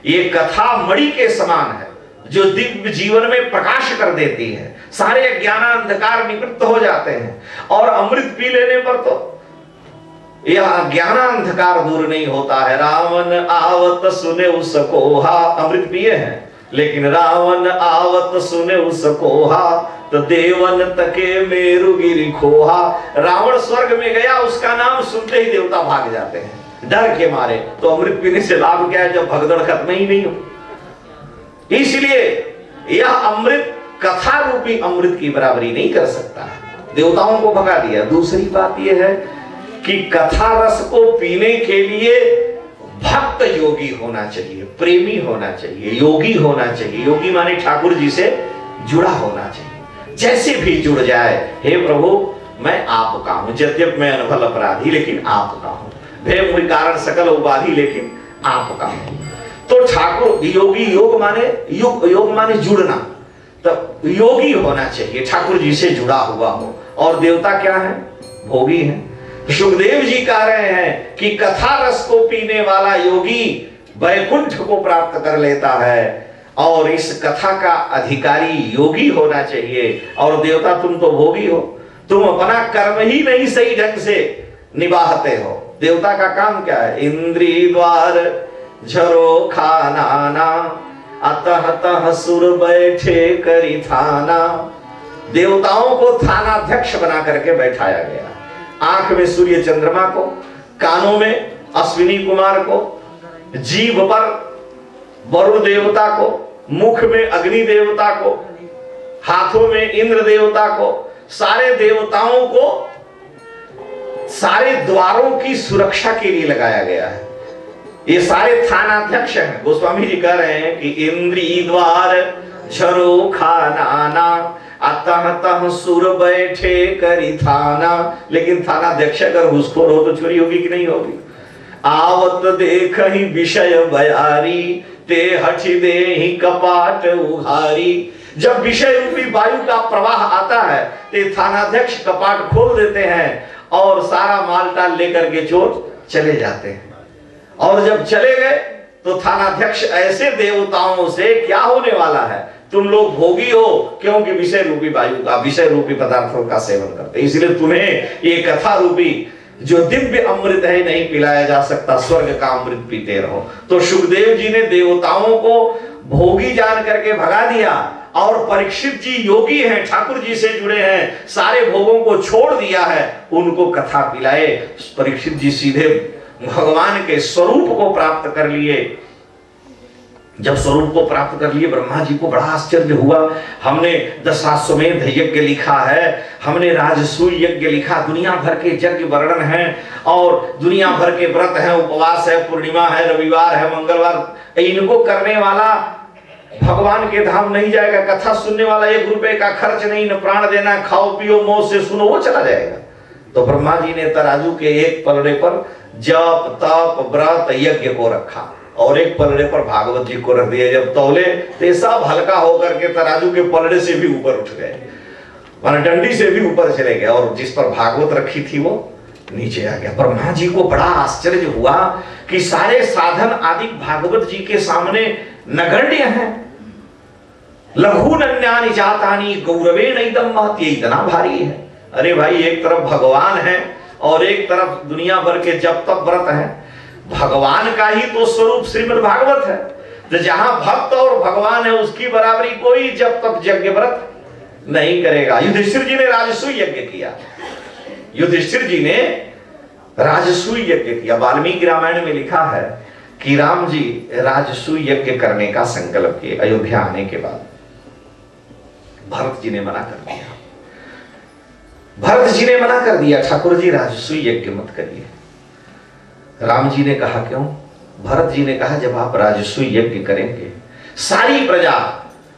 ये कथा मणि के समान है जो दिव्य जीवन में प्रकाश कर देती है, सारे ज्ञानांधकार निवृत्त हो जाते हैं। और अमृत पी लेने पर तो यह ज्ञानांधकार दूर नहीं होता है। रावण आवत सुने उसकोहा, अमृत पिए हैं, लेकिन रावण आवत सुने उसकोहा, तो देवन तके मेरुगिरी खोहा। रावण स्वर्ग में गया, उसका नाम सुनते ही देवता भाग जाते हैं डर के मारे। तो अमृत पीने से लाभ क्या है जब भगदड़ खत्म ही नहीं हो। इसलिए यह अमृत कथा रूपी अमृत की बराबरी नहीं कर सकता। देवताओं को भगा दिया। दूसरी बात यह है कि कथा रस को पीने के लिए भक्त योगी होना चाहिए, प्रेमी होना चाहिए, योगी होना चाहिए। योगी माने ठाकुर जी से जुड़ा होना चाहिए। जैसे भी जुड़ जाए, हे प्रभु मैं आपका हूं, यद्यप मैं अनभल अपराधी लेकिन आपका हूं, भय मुझ कारण सकल उपाधि लेकिन आपका हूं। तो ठाकुर योगी, योग माने जुड़ना, तब योगी होना चाहिए, ठाकुर जी से जुड़ा हुआ हो। और देवता क्या है? भोगी है। सुखदेव जी कह रहे हैं कि कथा रस को पीने वाला योगी वैकुंठ को प्राप्त कर लेता है, और इस कथा का अधिकारी योगी होना चाहिए। और देवता तुम तो भोगी हो, तुम अपना कर्म ही नहीं सही ढंग से निभाते हो। देवता का काम क्या है? इंद्री द्वार झरो खाना, अतः तह सुर बैठे करी थाना। देवताओं को थानाध्यक्ष बना करके बैठाया गया। आंख में सूर्य चंद्रमा को, कानों में अश्विनी कुमार को, जीभ पर वरुण देवता को, मुख में अग्नि देवता को, हाथों में इंद्र देवता को, सारे देवताओं को सारे द्वारों की सुरक्षा के लिए लगाया गया है। ये सारे थानाध्यक्ष हैं। गोस्वामी जी कह रहे हैं कि इंद्री द्वार झरो खाना, अतः तह सुर बैठे करी थाना। लेकिन थानाध्यक्ष अगर घूसखोर हो तो चोरी होगी कि नहीं होगी? आवत देख ही विषय बयारी, ते हठी दे ही कपाट उघारी। जब विषय रूपी वायु का प्रवाह आता है तो थानाध्यक्ष कपाट खोल देते हैं और सारा मालटाल लेकर के चोर चले जाते हैं। और जब चले गए तो थानाध्यक्ष ऐसे देवताओं से क्या होने वाला है? तुम लोग भोगी हो, क्योंकि विषय रूपी वायु का, विषय रूपी पदार्थों का सेवन करते, इसलिए तुम्हें ये कथा रूपी जो दिव्य अमृत है नहीं पिलाया जा सकता, स्वर्ग का अमृत पीते रहो। तो सुखदेव जी ने देवताओं को भोगी जान करके भगा दिया, और परीक्षित जी योगी हैं, ठाकुर जी से जुड़े हैं, सारे भोगों को छोड़ दिया है, उनको कथा पिलाए। परीक्षित जी सीधे भगवान के स्वरूप को प्राप्त कर लिए। जब स्वरूप को प्राप्त कर लिए, ब्रह्मा जी को बड़ा आश्चर्य हुआ। हमने दशाश्वमेध यज्ञ लिखा है, हमने राजसूय यज्ञ लिखा, दुनिया भर के यज्ञ वर्णन है, और दुनिया भर के व्रत है, उपवास है, पूर्णिमा है, रविवार है, मंगलवार, इनको करने वाला भगवान के धाम नहीं जाएगा, कथा सुनने वाला 1 रुपए का खर्च नहीं, न प्राण देना, खाओ पियो मौज से सुनो, वो चला जाएगा। तो ब्रह्मा जी ने तराजू के एक पलड़े पर जप तप व्रत यज्ञ को रखा और एक पलड़े पर भागवत जी को रख दिया। जब तौले तो सब हल्का होकर के तराजू के पलड़े से भी ऊपर उठ गए, माना डंडी से भी ऊपर चले गए, और जिस पर भागवत रखी थी वो नीचे आ गया। ब्रह्मा जी को बड़ा आश्चर्य हुआ कि सारे साधन आदि भागवत जी के सामने नगण्य हैं। लघु नन्यानि जातानि गौरवे नैदम महत्, ये इतना भारी है। अरे भाई, एक तरफ भगवान है और एक तरफ दुनिया भर के जप तप व्रत है। भगवान का ही तो स्वरूप श्रीमद् भागवत है, तो जहां भक्त और भगवान है उसकी बराबरी कोई जप तप यज्ञ व्रत नहीं करेगा। युधिष्ठिर जी ने राजसूय यज्ञ किया, युधिष्ठिर जी ने राजसूय यज्ञ किया। वाल्मीकि रामायण में लिखा है कि राम जी राजसूय यज्ञ करने का संकल्प किए। अयोध्या आने के बाद भरत जी ने मना कर दिया, भरत जी ने मना कर दिया, ठाकुर जी राजसूय यज्ञ मत करिए। राम जी ने कहा क्यों? भरत जी ने कहा जब आप राजसूय यज्ञ करेंगे सारी प्रजा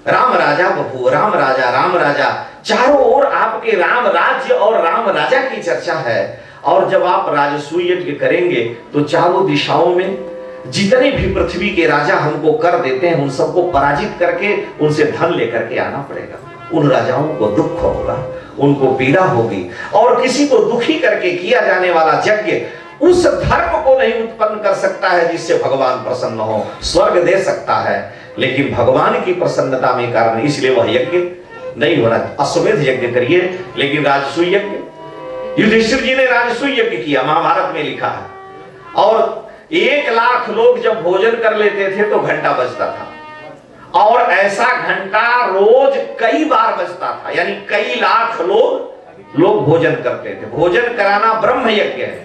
राम राजा बपू, राम राजा, चारों ओर आपके राम राज्य और राम राजा की चर्चा है। और जब आप राजसूय यज्ञ करेंगे तो चारों दिशाओं में जितने भी पृथ्वी के राजा हमको कर देते हैं उन सबको पराजित करके उनसे धन लेकर के आना पड़ेगा। उन राजाओं को दुख होगा, उनको पीड़ा होगी, और किसी को दुखी करके किया जाने वाला यज्ञ उस धर्म को नहीं उत्पन्न कर सकता है जिससे भगवान प्रसन्न हो। स्वर्ग दे सकता है लेकिन भगवान की प्रसन्नता में कारण, इसलिए वह यज्ञ नहीं होना। अश्वमेध यज्ञ करिए लेकिन राजसूय यज्ञ। युधिष्ठिर जी ने राजसूय यज्ञ किया, महाभारत में लिखा है। और 1 लाख लोग जब भोजन कर लेते थे तो घंटा बजता था, और ऐसा घंटा रोज कई बार बजता था, यानी कई लाख लोग भोजन करते थे। भोजन कराना ब्रह्म यज्ञ है।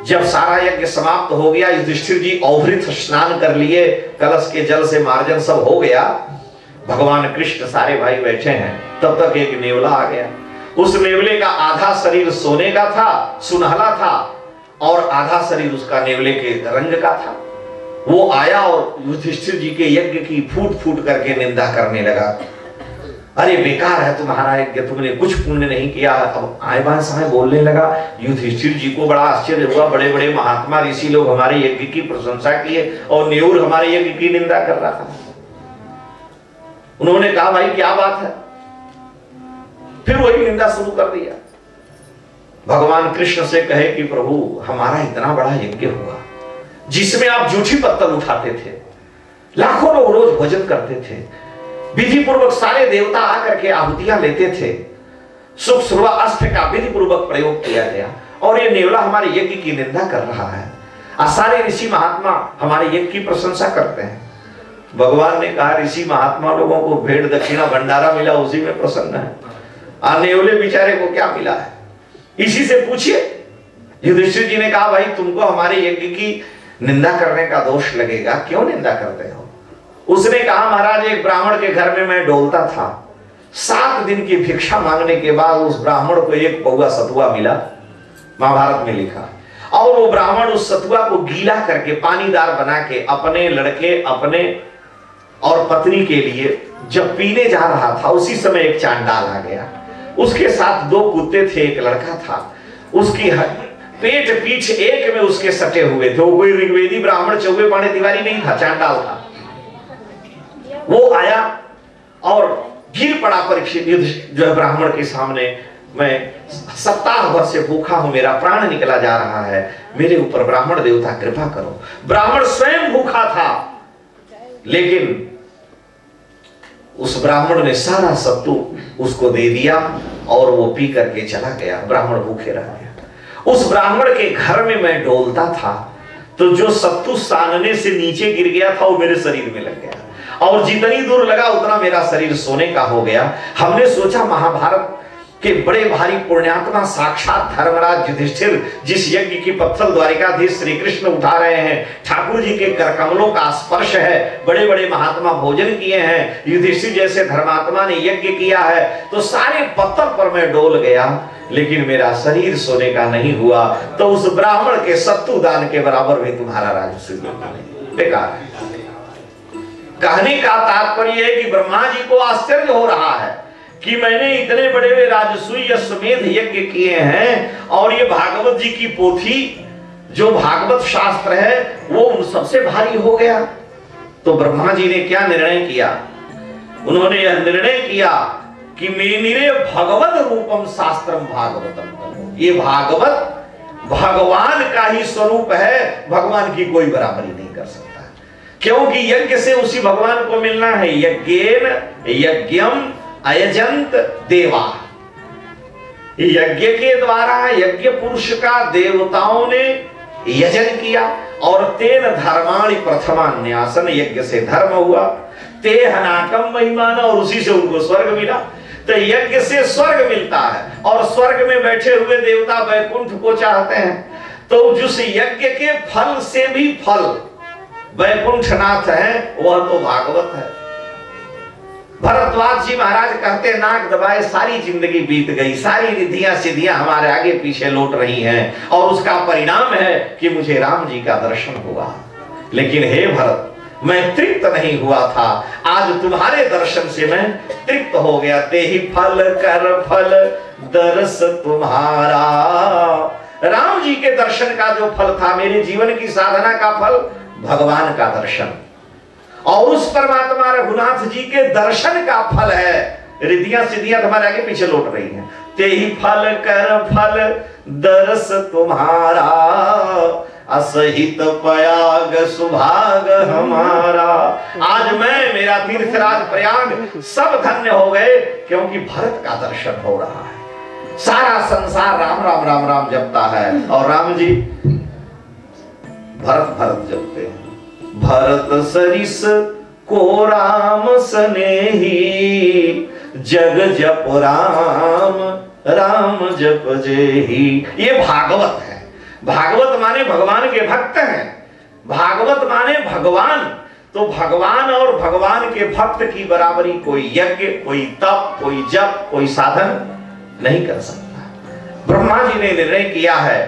जब सारा यज्ञ समाप्त हो गया, युधिष्ठिर जी अवभृत स्नान कर लिए, कलश के जल से मार्जन सब हो गया, भगवान कृष्ण सारे भाई बैठे हैं, तब तक एक नेवला आ गया। उस नेवले का आधा शरीर सोने का था, सुनहला था, और आधा शरीर उसका नेवले के रंग का था। वो आया और युधिष्ठिर जी के यज्ञ की फूट फूट करके निंदा करने लगा। अरे बेकार है तुम्हारा यज्ञ, तुमने कुछ पुण्य नहीं किया। अब आए बाएं समय बोलने लगा। युधिष्ठिर जी को बड़ा आश्चर्य हुआ, बड़े बड़े महात्मा ऋषि लोग हमारे यज्ञ की प्रशंसा किए और नेऊर हमारे यज्ञ की निंदा कर रहा था। उन्होंने कहा भाई क्या बात है, फिर वही निंदा शुरू कर दिया। भगवान कृष्ण से कहे कि प्रभु हमारा इतना बड़ा यज्ञ हुआ जिसमें आप जूठी पत्तल उठाते थे, लाखों लोग रोज भोजन करते थे, विधि पूर्वक सारे देवता आकर के आहुतियां लेते थे, सुख सुरवा अस्त्र का विधि पूर्वक प्रयोग किया गया, और ये नेवला हमारे यज्ञ की निंदा कर रहा है। सारे ऋषि महात्मा हमारे यज्ञ की प्रशंसा करते हैं। भगवान ने कहा ऋषि महात्मा लोगों को भेंट दक्षिणा भंडारा मिला, उसी में प्रसन्न है, नेवले बेचारे को क्या मिला है, इसी से पूछिए। युधिष्ठिर जी ने कहा भाई तुमको हमारे यज्ञ की निंदा करने का दोष लगेगा, क्यों निंदा करते हो? उसने कहा महाराज एक ब्राह्मण के घर में मैं डोलता था, 7 दिन की भिक्षा मांगने के बाद उस ब्राह्मण को एक पौवा सतुआ मिला, महाभारत में लिखा, और वो ब्राह्मण उस सतुआ को गीला करके पानीदार बना के अपने लड़के अपने और पत्नी के लिए जब पीने जा रहा था, उसी समय एक चांडाल आ गया, उसके साथ 2 कुत्ते थे, एक लड़का था, उसकी पेट पीठ एक में उसके सटे हुए थे। वो कोई ऋग्वेदी ब्राह्मण चौबे पाने तिवारी नहीं था, चांडाल था। वो आया और गिर पड़ा परीक्षित जो है ब्राह्मण के सामने, मैं सप्ताह भर से भूखा हूं, मेरा प्राण निकला जा रहा है, मेरे ऊपर ब्राह्मण देवता कृपा करो। ब्राह्मण स्वयं भूखा था, लेकिन उस ब्राह्मण ने सारा सत्तू उसको दे दिया और वो पी करके चला गया, ब्राह्मण भूखे रह गया। उस ब्राह्मण के घर में मैं डोलता था तो जो सत्तू सानने से नीचे गिर गया था वो मेरे शरीर में लग गया, और जितनी दूर लगा उतना मेरा शरीर सोने का हो गया। हमने सोचा महाभारत के बड़े भारी पुण्यात्मा साक्षात धर्मराज युधिष्ठिर जिस यज्ञ की पत्थर द्वारिकाधीश श्री कृष्ण उठा रहे हैं, ठाकुर जी के करकमलों का स्पर्श है, बड़े बड़े महात्मा भोजन किए हैं, युधिष्ठिर जैसे धर्मात्मा ने यज्ञ किया है, तो सारे पत्थर पर मैं डोल गया, लेकिन मेरा शरीर सोने का नहीं हुआ। तो उस ब्राह्मण के सत्तू दान के बराबर भी तुम्हारा राजसूय बेकार है। कहने का तात्पर्य है कि ब्रह्मा जी को आश्चर्य हो रहा है कि मैंने इतने बड़े बड़े राजसूय अश्वमेध यज्ञ किए हैं और ये भागवत जी की पोथी जो भागवत शास्त्र है वो उन सबसे भारी हो गया। तो ब्रह्मा जी ने क्या निर्णय किया? उन्होंने यह निर्णय किया कि मेनिरे भगवत रूपम शास्त्रम भागवतम। ये भागवत भगवान का ही स्वरूप है, भगवान की कोई बराबरी नहीं कर सकता, क्योंकि यज्ञ से उसी भगवान को मिलना है। यज्ञेन यज्ञम अयजंत देवा, यज्ञ के द्वारा यज्ञ पुरुष का देवताओं ने यजन किया और तेन धर्माणि प्रथमान्यासन, यज्ञ से धर्म हुआ, ते हनाकम महिमान, और उसी से उनको स्वर्ग मिला। तो यज्ञ से स्वर्ग मिलता है और स्वर्ग में बैठे हुए देवता वैकुंठ को चाहते हैं। तो जिस यज्ञ के फल से भी फल वैकुंठनाथ है वह तो भागवत है। भरद्वाज जी महाराज कहते नाक दबाए सारी जिंदगी बीत गई, सारी रिद्धियां सिद्धियां हमारे आगे पीछे लौट रही हैं और उसका परिणाम है कि मुझे राम जी का दर्शन हुआ। लेकिन हे भरत, मैं तृप्त नहीं हुआ था, आज तुम्हारे दर्शन से मैं तृप्त हो गया। ते ही फल कर फल दर्श तुम्हारा, राम जी के दर्शन का जो फल था, मेरे जीवन की साधना का फल भगवान का दर्शन, और उस परमात्मा रघुनाथ जी के दर्शन का फल है रिद्धियां सिद्धियां तुम्हारे आगे पीछे लौट रही हैं। ते ही फल कर फल दर्श तुम्हारा, असहित पयाग सुभाग हमारा। आज मैं, मेरा तीर्थराज प्रयाग सब धन्य हो गए क्योंकि भरत का दर्शन हो रहा है। सारा संसार राम राम राम राम जपता है और राम जी भरत भरत जपते हैं। भरत सरिस को राम स्नेही, जग जप राम राम जप जेही। ये भागवत है। भागवत माने भगवान के भक्त हैं, भागवत माने भगवान। तो भगवान और भगवान के भक्त की बराबरी कोई यज्ञ, कोई तप, कोई जप, कोई साधन नहीं कर सकता। ब्रह्मा जी ने निर्णय किया है,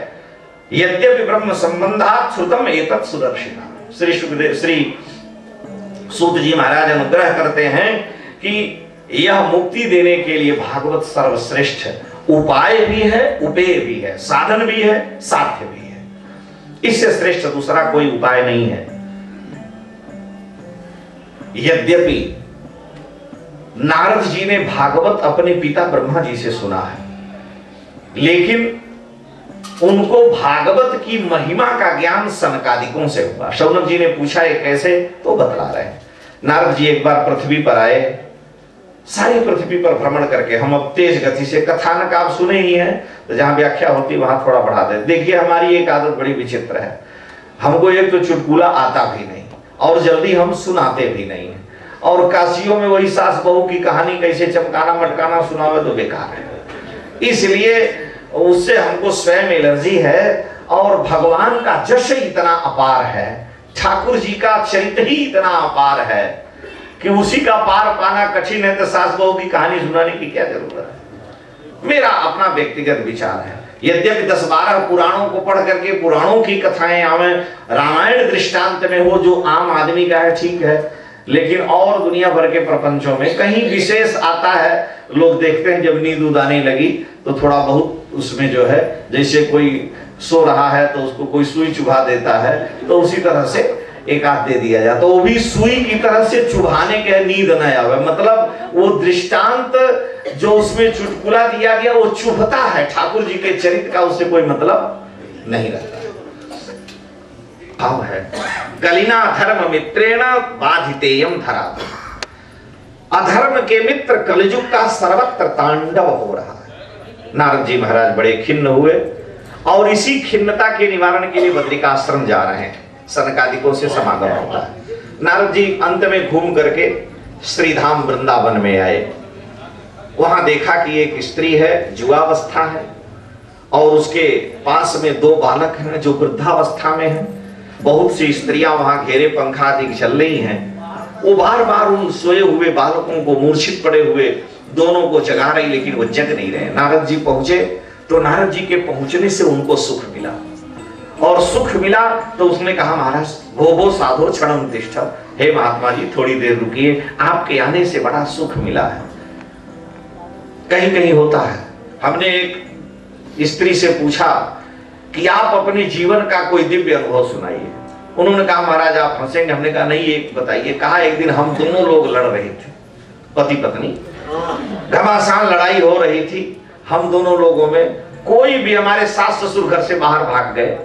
यद्यपि ब्रह्म संबंधात् श्रुतम एतत् सुदर्शिना। श्री सुखदेव, श्री सूत जी महाराज अनुग्रह करते हैं कि यह मुक्ति देने के लिए भागवत सर्वश्रेष्ठ उपाय भी है, उपेय भी है, साधन भी है, साध्य भी है। इससे श्रेष्ठ दूसरा कोई उपाय नहीं है। यद्यपि नारद जी ने भागवत अपने पिता ब्रह्मा जी से सुना है, लेकिन उनको भागवत की महिमा का ज्ञान सनकादिकों से हुआ। शौनक जी ने पूछा ये कैसे, तो बतला रहे हैं। नारद जी एक बार पृथ्वी पर आए, सारी पृथ्वी पर भ्रमण करके, हम अब तेज गति से कथानक आप सुने ही हैं, तो जहां व्याख्या होती वहां थोड़ा बढ़ा दे। देखिए हमारी एक आदत बड़ी विचित्र है, हमको एक तो चुटकुला आता भी नहीं और जल्दी हम सुनाते भी नहीं है, और काशियों में वही सास बहू की कहानी कैसे चमकाना मटकाना सुनावे तो बेकार है। इसलिए उससे हमको स्वयं एलर्जी है। और भगवान का जश इतना अपार है, ठाकुर जी का चरित्र ही इतना अपार है कि उसी का पार पाना कठिन है, तो सास बहू की कहानी सुनाने की क्या जरूरत है। मेरा अपना व्यक्तिगत विचार है। यद्यपि 10-12 पुराणों को पढ़ करके पुराणों की कथाएं आवे, रामायण दृष्टांत में हो जो आम आदमी का है, ठीक है, लेकिन और दुनिया भर के प्रपंचों में कहीं विशेष आता है। लोग देखते हैं जब नींद आने लगी तो थोड़ा बहुत उसमें जो है, जैसे कोई सो रहा है तो उसको कोई सुई चुभा देता है, तो उसी तरह से एक आध दे दिया जाए, तो वो भी सुई की तरह से चुभाने के नींद न आवे। मतलब वो दृष्टांत जो उसमें चुटकुला दिया गया वो चुभता है, ठाकुर जी के चरित्र का उससे कोई मतलब नहीं रहता भाव है। कलिना धर्म मित्रेण बाधितेयम धरा, अधर्म के मित्र कलयुग का सर्वत्र तांडव हो रहा है। नारद जी महाराज बड़े खिन्न हुए और इसी खिन्नता के निवारण के लिए बद्रिकाश्रम जा रहे हैं। सनकादिकों से समागम होता है। नारद जी अंत में घूम करके श्रीधाम वृंदावन में आए। वहां देखा कि एक स्त्री है, जुआवस्था है, और उसके पास में 2 बालक हैं जो वृद्धावस्था में हैं। बहुत सी स्त्रियां वहां घेरे पंखा आदि चल रही हैं। वो बार बार उन सोए हुए बालकों को, मूर्छित पड़े हुए दोनों को जगा रही, लेकिन वो जग नहीं रहे। नारद जी पहुंचे तो नारद जी के पहुंचने से उनको सुख मिला, और सुख मिला तो उसने कहा महाराज भो भो साधो क्षणम तिष्ठ, हे महात्मा जी थोड़ी देर रुकिए, आपके आने से बड़ा सुख मिला है। कहीं कहीं होता है। हमने एक स्त्री से पूछा कि आप अपने जीवन का कोई दिव्य अनुभव सुनाइए। उन्होंने कहा महाराज आप हंसेंगे। हमने कहा नहीं एक बताइए। कहा एक दिन हम दोनों लोग लड़ रहे थे, पति पत्नी, घमासान लड़ाई हो रही थी हम दोनों लोगों में। कोई भी, हमारे सास ससुर घर से बाहर भाग गए,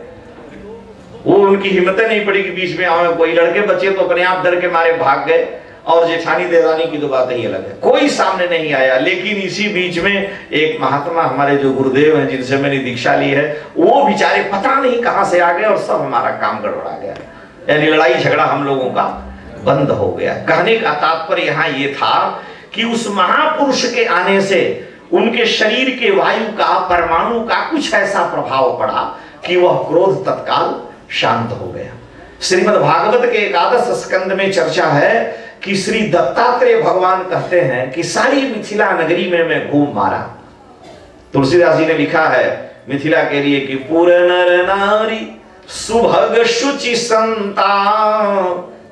वो उनकी हिम्मत नहीं पड़ी कि बीच में आवे। कोई लड़के बच्चे तो अपने आप डर के मारे भाग गए, और जेठानी देवरानी की तो बात ही अलग है, कोई सामने नहीं आया। लेकिन इसी बीच में एक महात्मा हमारे जो गुरुदेव हैं जिनसे मैंने दीक्षा ली है, वो बेचारे पता नहीं कहां से आ गए और सब हमारा काम गड़बड़ा गया। यानी लड़ाई झगड़ा हम लोगों का बंद हो गया। कहने का तात्पर्य यहाँ ये था कि उस महापुरुष के आने से उनके शरीर के वायु का, परमाणु का कुछ ऐसा प्रभाव पड़ा कि वह क्रोध तत्काल शांत हो गया। श्रीमद् भागवत के एकादश स्कंद में चर्चा है कि श्री दत्तात्रेय भगवान कहते हैं कि सारी मिथिला नगरी में मैं घूम मारा। तुलसीदास जी ने लिखा है मिथिला के लिए कि पुर नर नारी सुभग शुचि संता।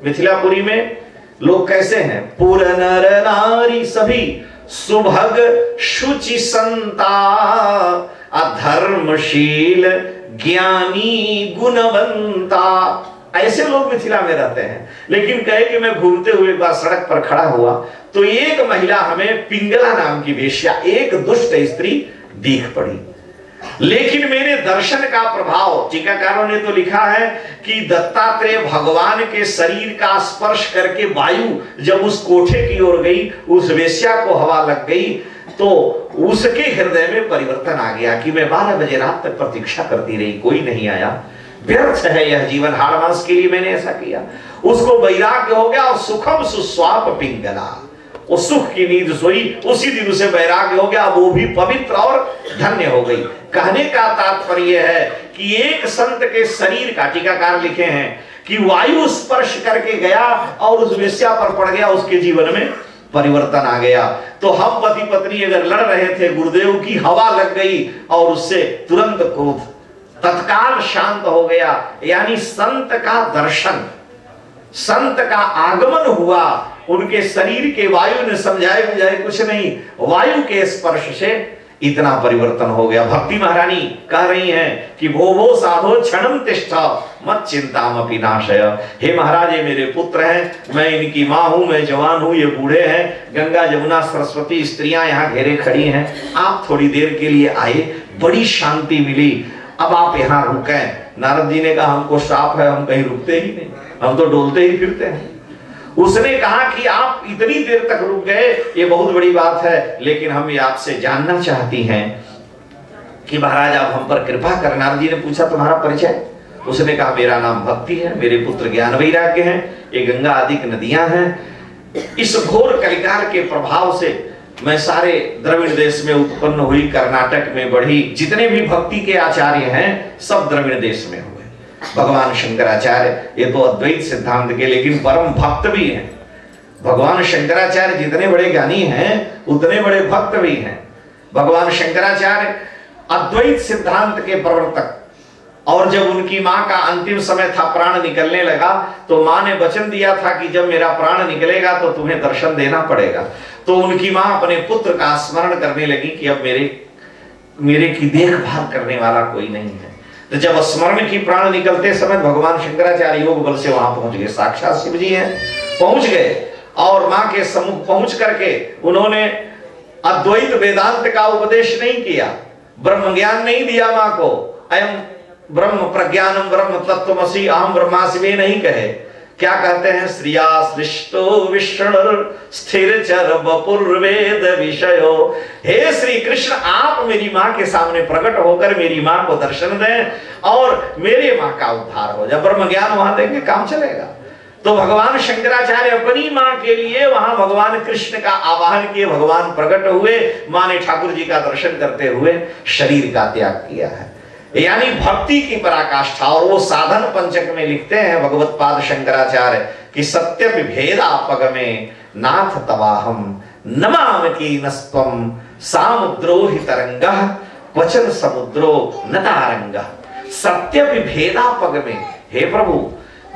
मिथिलापुरी में लोग कैसे हैं? पुर नर नारी सभी सुभग शुचि संता, अधर्मशील ज्ञानी गुणवंता। ऐसे लोग मिथिला में रहते हैं। लेकिन कहे कि मैं घूमते हुए एक बार सड़क पर खड़ा हुआ तो एक महिला हमें पिंगला नाम की वेश्या, एक दुष्ट स्त्री दिख पड़ी। लेकिन मेरे दर्शन का प्रभाव, टीकाकारों ने तो लिखा है कि दत्तात्रेय भगवान के शरीर का स्पर्श करके वायु जब उस कोठे की ओर गई, उस वेश्या को हवा लग गई, तो उसके हृदय में परिवर्तन आ गया कि मैं 12 बजे रात तक प्रतीक्षा करती रही, कोई नहीं आया, व्यर्थ है यह जीवन, हाड़ मांस के लिए मैंने ऐसा किया। उसको वैराग्य हो गया और सुखम सुस्वाप पिंगला, वो सुख की नींद सोई। उसी दिन उसे वैराग्य हो गया, वो भी पवित्र और धन्य हो गई। कहने का तात्पर्य है कि एक संत के शरीर का, टीकाकार लिखे हैं कि वायु स्पर्श करके गया और उस वेश्या पर पड़ गया, उसके जीवन में परिवर्तन आ गया। तो हम पति पत्नी अगर लड़ रहे थे, गुरुदेव की हवा लग गई और उससे तुरंत क्रोध तत्काल शांत हो गया। यानी संत का दर्शन, संत का आगमन हुआ, उनके शरीर के वायु ने समझाए बुझाए कुछ नहीं, वायु के स्पर्श से इतना परिवर्तन हो गया। भक्ति महारानी कह रही हैं कि भो भो साधो क्षणम तिष्ठा मत चिंतामपि नाशय। हे महाराज ये मेरे पुत्र हैं, मैं इनकी माँ हूं, मैं जवान हूं, ये बूढ़े हैं, गंगा जमुना सरस्वती स्त्रियां यहाँ घेरे खड़ी हैं, आप थोड़ी देर के लिए आए, बड़ी शांति मिली, अब आप यहाँ रुकें। नारद जी ने कहा हमको श्राप है, हम कहीं रुकते ही नहीं, हम तो डोलते ही फिरते हैं। उसने कहा कि आप इतनी देर तक रुक गए, ये बहुत बड़ी बात है, लेकिन हम ये आपसे जानना चाहती हैं कि महाराज आप हम पर कृपा कर। नारद जी ने पूछा तुम्हारा परिचय? उसने कहा मेरा नाम भक्ति है, मेरे पुत्र ज्ञान वैराग्य हैं, ये गंगा आदि नदियां हैं। इस घोर कलिकाल के प्रभाव से मैं सारे द्रविड़ देश में उत्पन्न हुई, कर्नाटक में बढ़ी, जितने भी भक्ति के आचार्य हैं सब द्रविड़ देश में हुए। भगवान शंकराचार्य ये तो अद्वैत सिद्धांत के लेकिन परम भक्त भी हैं। भगवान शंकराचार्य जितने बड़े ज्ञानी हैं उतने बड़े भक्त भी हैं। भगवान शंकराचार्य अद्वैत सिद्धांत के प्रवर्तक, और जब उनकी मां का अंतिम समय था, प्राण निकलने लगा, तो मां ने वचन दिया था कि जब मेरा प्राण निकलेगा तो तुम्हें दर्शन देना पड़ेगा। तो उनकी मां अपने पुत्र का स्मरण करने लगी कि अब मेरे की देखभाल करने वाला कोई नहीं है। तो जब स्मरण की प्राण निकलते समय भगवान शंकराचार्य योग बल से वहां पहुंच गए, साक्षात शिव जी हैं, पहुंच गए और मां के सम्मुख पहुंच करके उन्होंने अद्वैत वेदांत का उपदेश नहीं किया, ब्रह्म ज्ञान नहीं दिया मां को, अयम ब्रह्म प्रज्ञानम ब्रह्म तत्वमसि अहम ब्रह्मास्मि नहीं कहे। क्या कहते हैं? श्रिया सृष्टो विष्णु स्थिर चर वपुर्वेद विषयो। हे श्री कृष्ण आप मेरी मां के सामने प्रकट होकर मेरी मां को दर्शन दें और मेरे मां का उद्धार हो जाए। ब्रह्म ज्ञान वहां देंगे काम चलेगा। तो भगवान शंकराचार्य अपनी मां के लिए वहां भगवान कृष्ण का आवाहन किए, भगवान प्रकट हुए, मां ने ठाकुर जी का दर्शन करते हुए शरीर का त्याग किया है। यानी भक्ति की पराकाष्ठा। और वो साधन पंचक में लिखते हैं भगवत पाद शंकराचार्य कि सत्य विभेदापग में नाथ तवाहम नमामि नस्त्वम सामुद्रो हि तरंगः क्वचन समुद्रो न तारंगः। सत्य विभेदापग में, हे प्रभु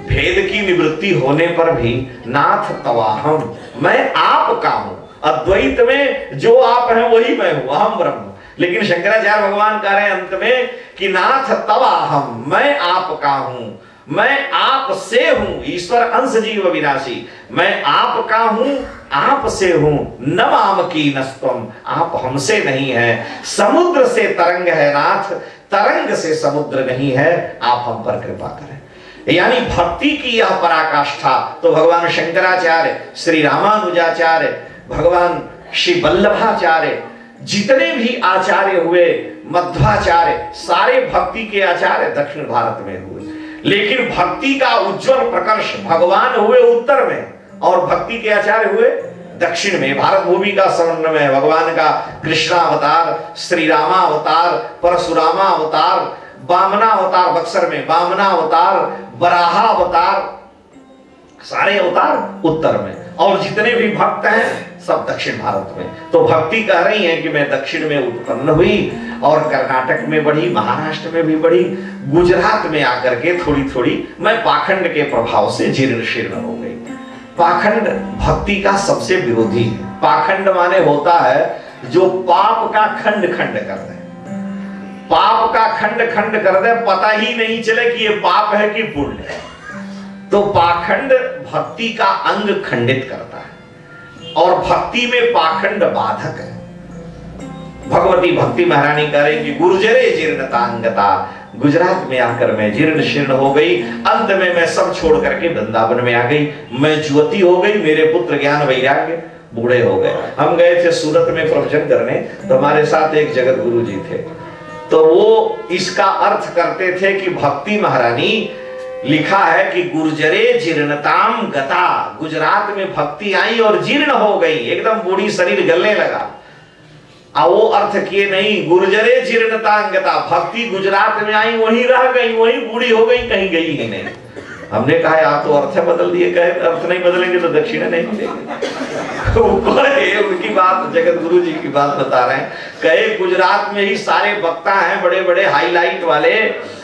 भेद की निवृत्ति होने पर भी नाथ तवाहम, मैं आपका हूं। अद्वैत में जो आप हैं वही मैं हूं, अहम ब्रह्म। लेकिन शंकराचार्य भगवान कह रहे हैं अंत में कि नाथ तवाहम, मैं आपका हूं, मैं आप से हूं। ईश्वर अंश जीव विनाशी, मैं आपका हूं, आप से हूं। न माम की नस्तम, आप हमसे नहीं है। समुद्र से तरंग है नाथ, तरंग से समुद्र नहीं है, आप हम पर कृपा करें। यानी भक्ति की यह पराकाष्ठा तो भगवान शंकराचार्य, श्री रामानुजाचार्य, भगवान श्री वल्लभाचार्य, जितने भी आचार्य हुए, मध्वाचार्य, सारे भक्ति के आचार्य दक्षिण भारत में हुए। लेकिन भक्ति का उज्जवल प्रकर्ष भगवान हुए उत्तर में और भक्ति के आचार्य हुए दक्षिण में। भारत भूमि का समन्वय भगवान का कृष्णावतार, श्री रामावतार, परशुरामावतार, वामनावतार बक्सर में, वामनावतार, वराहावतार, सारे अवतार उत्तर में, और जितने भी भक्त हैं सब दक्षिण भारत में। तो भक्ति कह रही है कि मैं दक्षिण में उत्पन्न हुई और कर्नाटक में बढ़ी, महाराष्ट्र में भी बढ़ी, गुजरात में आकर के थोड़ी थोड़ी मैं पाखंड के प्रभाव से जीर्ण शीर्ण हो गई। पाखंड भक्ति का सबसे विरोधी है। पाखंड माने होता है जो पाप का खंड खंड कर दे, पाप का खंड खंड कर दे, पता ही नहीं चले कि ये पाप है कि पुण्य है। तो पाखंड भक्ति का अंग खंडित करता है और भक्ति में पाखंड बाधक है। भगवती भक्ति महारानी कह रही कि गुर्जरे जीर्णतांगता, गुजरात में आकर मैं जीर्ण शीर्ण हो गई। अंत में मैं सब छोड़ करके वृंदावन में आ गई। मैं जुवती हो गई, मेरे पुत्र ज्ञान वैराग्य बूढ़े हो गए। हम गए थे सूरत में प्रवचन करने, तो हमारे साथ एक जगत गुरु जी थे, तो वो इसका अर्थ करते थे कि भक्ति महारानी लिखा है कि गुर्जरे जीर्णताम गता, गुजरात में भक्ति आई और जीर्ण हो गई, एकदम बूढ़ी, शरीर गलने लगा। वो अर्थ किए नहीं, गुर्जरे जीर्णताम गता, भक्ति गुजरात में आई, वहीं रह गई, वहीं बूढ़ी हो गई, कहीं गई ही नहीं। हमने कहा आप तो अर्थ बदल दिए, कहे अर्थ नहीं बदलेंगे तो दक्षिणा नहीं मिलेगी। उनकी बात, जगत गुरु जी की बात बता रहे हैं। कहे गुजरात में ही सारे वक्ता हैं बड़े बड़े हाईलाइट वाले,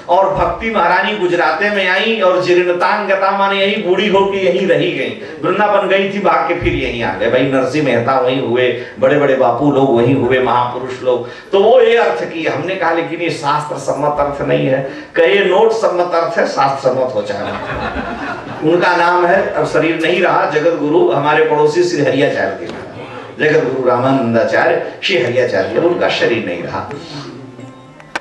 और भक्ति महारानी गुजराते में आई और जीर्णतांगता माने यही बूढ़ी होकर यही रही गई। वृंदावन गई थी, भाग के फिर यहीं आ गए। भाई नरसिंह मेहता वहीं हुए, बड़े बड़े बापू लोग वहीं हुए, महापुरुष लोग। तो वो ये अर्थ किया। हमने कहा लेकिन ये शास्त्र सम्मत अर्थ नहीं है। कहे नोट सम्मत अर्थ है, शास्त्र सम्मत हो चाहे। उनका नाम है, अब शरीर नहीं रहा, जगत गुरु हमारे पड़ोसी श्री हरियाचार्य के, जगत गुरु रामानंदाचार्य श्री हरियाचार्य, उनका शरीर नहीं रहा।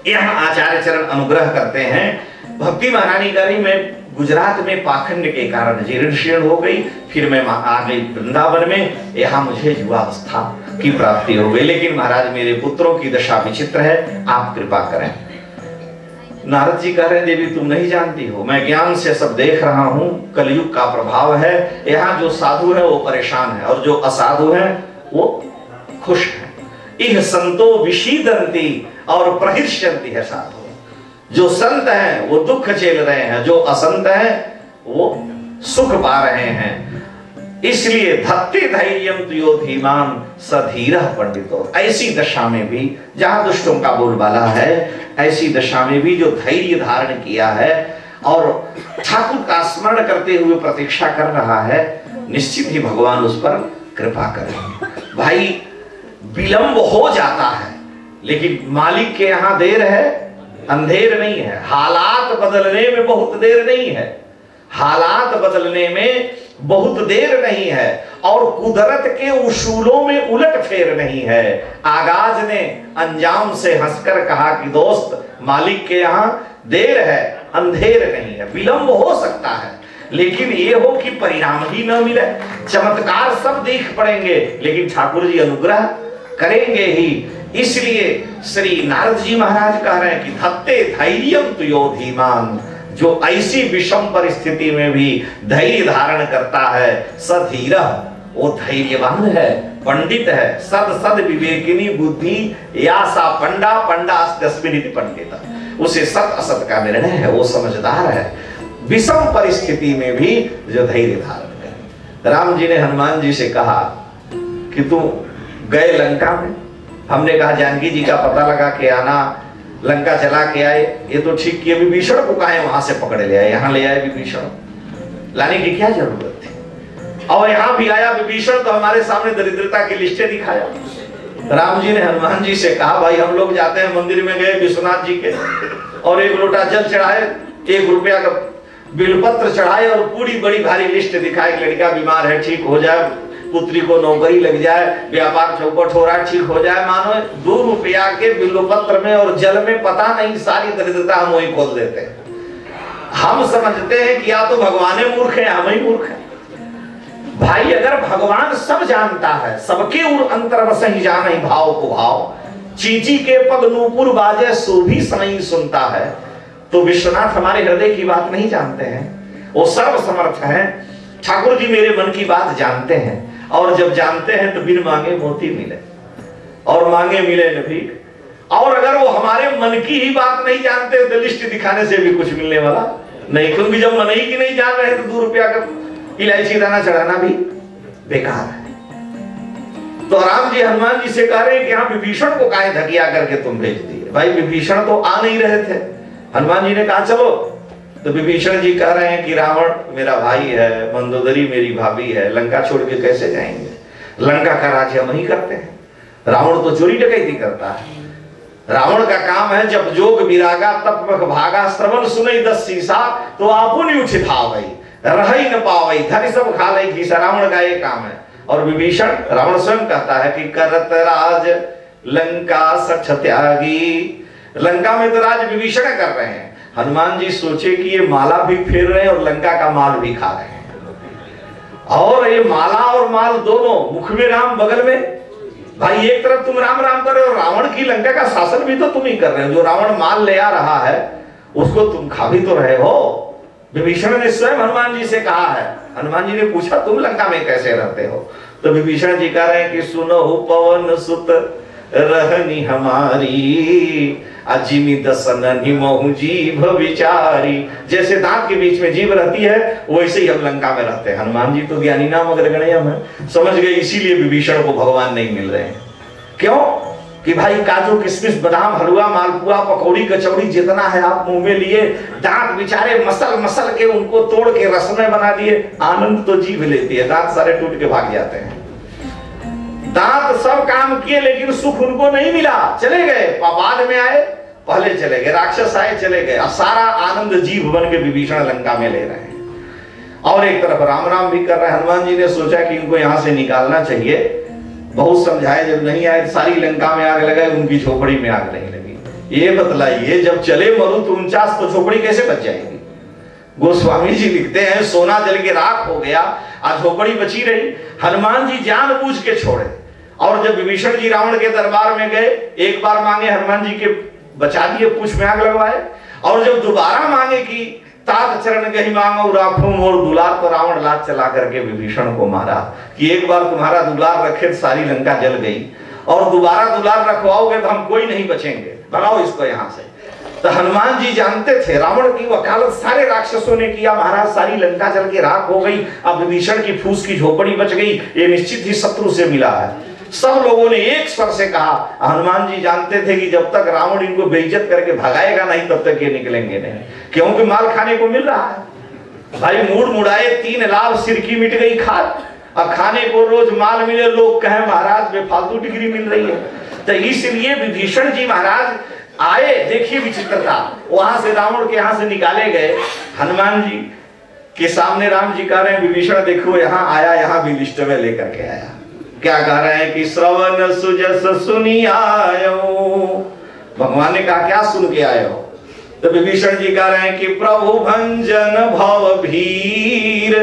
यहाँ आचार्य चरण अनुग्रह करते हैं। भक्ति महारानी करी मैं गुजरात में पाखंड के कारण जीर्ण शीर्ण हो गई, फिर मैं आ गई वृंदावन में, यहाँ मुझे युवावस्था की प्राप्ति हो गई। लेकिन महाराज मेरे पुत्रों की दशा विचित्र है, आप कृपा करें। नारद जी कह रहे हैं देवी तुम नहीं जानती हो, मैं ज्ञान से सब देख रहा हूं, कलयुग का प्रभाव है। यहाँ जो साधु है वो परेशान है और जो असाधु है वो खुश है। इह संतो विशीदंती और प्रहिष्यंती है साधु। जो संत हैं वो दुख झेल रहे हैं, जो असंत हैं वो सुख पा रहे हैं। इसलिए धत्ते धैर्यम तुयो धीमान सधीरः पंडितो। ऐसी दशा में भी जहां दुष्टों का बोलबाला है, ऐसी दशा में भी जो धैर्य धारण किया है और ठाकुर का स्मरण करते हुए प्रतीक्षा कर रहा है, निश्चित ही भगवान उस पर कृपा करेंगे। भाई विलंब हो जाता है लेकिन मालिक के यहाँ देर है, अंधेर नहीं है। हालात बदलने में बहुत देर नहीं है, हालात बदलने में बहुत देर नहीं है, और कुदरत के उसूलों में उलट फेर नहीं है। आगाज ने अंजाम से हंसकर कहा कि दोस्त मालिक के यहाँ देर है, अंधेर नहीं है। विलंब हो सकता है लेकिन ये हो कि परिणाम ही न मिले। चमत्कार सब देख पड़ेंगे लेकिन ठाकुर जी अनुग्रह करेंगे ही। इसलिए श्री नारद जी महाराज कह रहे हैं कि धत्ते धैर्यम तुयो धीमान, जो ऐसी विषम परिस्थिति में भी धैर्य धारण करता है, सधीर, वो धैर्यवान है, पंडित है। सद सद विवेकिनी बुद्धि या सा पंडा पंडा अस्मिनिति पंडित, उसे सत असत का निर्णय है, वो समझदार है। विषम परिस्थिति में भी जो धैर्य धारण करे। राम जी ने हनुमान जी से कहा कि तुम गए लंका में, हमने कहा जानकी जी का पता लगा के आना, लंका चला के आए, ये तो ठीक किए, विभीषण को कहा वहां से पकड़े ले आए, यहाँ ले आए विभीषण। लाने की क्या जरूरत थी। और यहां भी आया विभीषण तो हमारे सामने दरिद्रता की लिस्टें दिखाया। राम जी ने हनुमान जी से कहा भाई हम लोग जाते हैं मंदिर में, गए विश्वनाथ जी के और एक लोटा जल चढ़ाए, 1 रुपया का बिलपत्र चढ़ाए और पूरी बड़ी भारी लिस्ट दिखाई, लड़का बीमार है ठीक हो जाए, पुत्री को नौकरी लग जाए, व्यापार चौपट हो रहा है ठीक हो जाए। मानो 2 रुपया के बिल्वपत्र में और जल में पता नहीं सारी दरिद्रता हम वही खोल देते हैं। हम समझते हैं कि या तो भगवान मूर्ख है, हम ही मूर्ख है। भाई अगर भगवान सब जानता है, सबके उर अंतर बसहि जानहि भाव को भाव, चींची के पग नूपुर बाजे सो भी साईं सुनता है, तो विश्वनाथ हमारे हृदय की बात नहीं जानते हैं? वो सर्व समर्थ हैं। ठाकुर जी मेरे मन की बात जानते हैं, और जब जानते हैं तो बिन मांगे मोती मिले और मांगे मिले न भीख। और अगर वो हमारे मन की ही बात नहीं जानते तो लिस्ट दिखाने से भी कुछ मिलने वाला नहीं, क्योंकि जब मन ही की नहीं जान रहे तो 2 रुपया का इलायची दाना चढ़ाना भी बेकार है। तो राम जी हनुमान जी से कह रहे हैं कि यहाँ विभीषण को काहे धकिया करके तुम भेज दिए? भाई विभीषण तो आ नहीं रहे थे। हनुमान जी ने कहा चलो, तो विभीषण जी कह रहे हैं कि रावण मेरा भाई है, मंदोदरी मेरी भाभी है, लंका छोड़ के कैसे जाएंगे? लंका का राज्य हम ही करते हैं। रावण तो चोरी डकैती करता है। रावण का काम है जब जोग विरागा तप मख भागा, श्रवण सुनई 10 सीसा तो आपुन उठ भावई, रही न पावई, धन सब खा लई घीसा। रावण का ये काम है। और विभीषण, रावण स्वयं कहता है कि करत राज लंका सठ त्यागी, लंका में तो राज विभीषण कर रहे हैं। हनुमान जी सोचे कि ये माला भी फेर रहे हैं और लंका का माल भी खा रहे हैं। और ये माला और माल दोनों, मुख में राम बगल में। भाई एक तरफ तुम राम राम कर रहे हो, रावण की लंका का शासन भी तो तुम ही कर रहे हो। जो रावण माल ले आ रहा है उसको तुम खा भी तो रहे हो। विभीषण ने स्वयं हनुमान जी से कहा है। हनुमान जी ने पूछा तुम लंका में कैसे रहते हो? तो विभीषण जी कह रहे हैं कि सुनो पवन सुत रहनी हमारी, अजिमी दसन निमहु जीभ विचारी। जैसे दांत के बीच में जीभ रहती है वैसे ही हम लंका में रहते हैं। हनुमान जी तो ज्ञानी नाम अग्रगण्यम है, समझ गए। इसीलिए विभीषण को भगवान नहीं मिल रहे हैं। क्यों? कि भाई काजू किशमिश बादाम हलवा मालपुआ पकौड़ी कचौड़ी जितना है आप मुंह में लिए, दांत बेचारे मसल मसल के उनको तोड़ के रस में बना दिए। आनंद तो जीभ लेती है, दांत सारे टूट के भाग जाते हैं। दांत सब काम किए लेकिन सुख उनको नहीं मिला, चले गए। बाद में आए, पहले चले गए, राक्षस आए चले गए। अब सारा आनंद जीव बन के विभीषण लंका में ले रहे हैं। और एक तरफ राम राम भी कर रहे हैं। हनुमान जी ने सोचा कि इनको यहां से निकालना चाहिए। बहुत समझाए, जब नहीं आए सारी लंका में आग लगाए, उनकी झोपड़ी में आग नहीं लगी। ये बतलाइए जब चले मरुत 49 तो झोपड़ी कैसे बच जाएगी? गोस्वामी जी लिखते हैं सोना जल के राख हो गया, आज झोपड़ी बची रही। हनुमान जी जानबूझ के छोड़े। और जब विभीषण जी रावण के दरबार में गए, एक बार मांगे हनुमान जी के बचा दिए, पूछ में आग लगवाए। और जब दोबारा मांगे कि तात चरण गही मांगो राखो मोर दुलार, तो रावण लात चला करके विभीषण को मारा कि एक बार तुम्हारा दुलार रखे तो सारी लंका जल गई, और दोबारा दुलार रखवाओगे तो हम कोई नहीं बचेंगे, भगाओ इसको यहां से। तो हनुमान जी जानते थे रावण की वकालत सारे राक्षसों ने किया, महाराज सारी लंका जल के राख हो गई, अब विभीषण की फूस की झोपड़ी बच गई, ये निश्चित ही शत्रु से मिला है। सब लोगों ने एक स्वर से कहा। हनुमान जी जानते थे कि जब तक रावण इनको बेइज्जत करके भगाएगा नहीं तब तक ये निकलेंगे नहीं, क्योंकि माल खाने को मिल रहा है। भाई मूड मुड़ाए 3 लाल सिर की मिट गई खाद, अब खाने को रोज माल मिले, लोग कहे महाराज बेफालतू डिग्री मिल रही है। तो इसलिए विभीषण जी महाराज आए, देखिए विचित्रता, वहां से रावण के यहां से निकाले गए। हनुमान जी के सामने राम जी कह रहे हैं विभीषण देखो यहाँ आया, यहाँ भी लिस्ट में लेकर के आया। क्या कह रहे हैं कि श्रवण सुजस सुनी आयो। भगवान ने कहा क्या सुन के आए हो? तो विभीषण जी कह रहे हैं कि प्रभु भंजन भव भीर,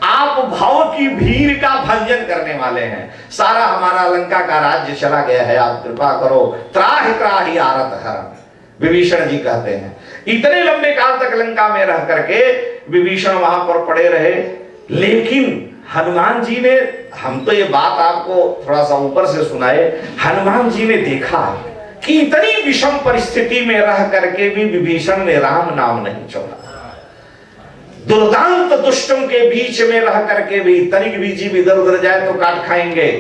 आप भव की भीर का भंजन करने वाले हैं। सारा हमारा लंका का राज्य चला गया है, आप कृपा करो, त्राहि त्राहि आरत हरण। विभीषण जी कहते हैं इतने लंबे काल तक लंका में रह करके विभीषण वहां पर पड़े रहे। लेकिन हनुमान जी ने, हम तो ये बात आपको थोड़ा सा ऊपर से सुनाए, हनुमान जी ने देखा कि इतनी विषम परिस्थिति में रह करके भी विभीषण ने राम नाम नहीं छोड़ा। दुर्दांत दुष्टों के बीच में रह करके भी, तनिक भी जीव इधर उधर जाए तो काट खाएंगे।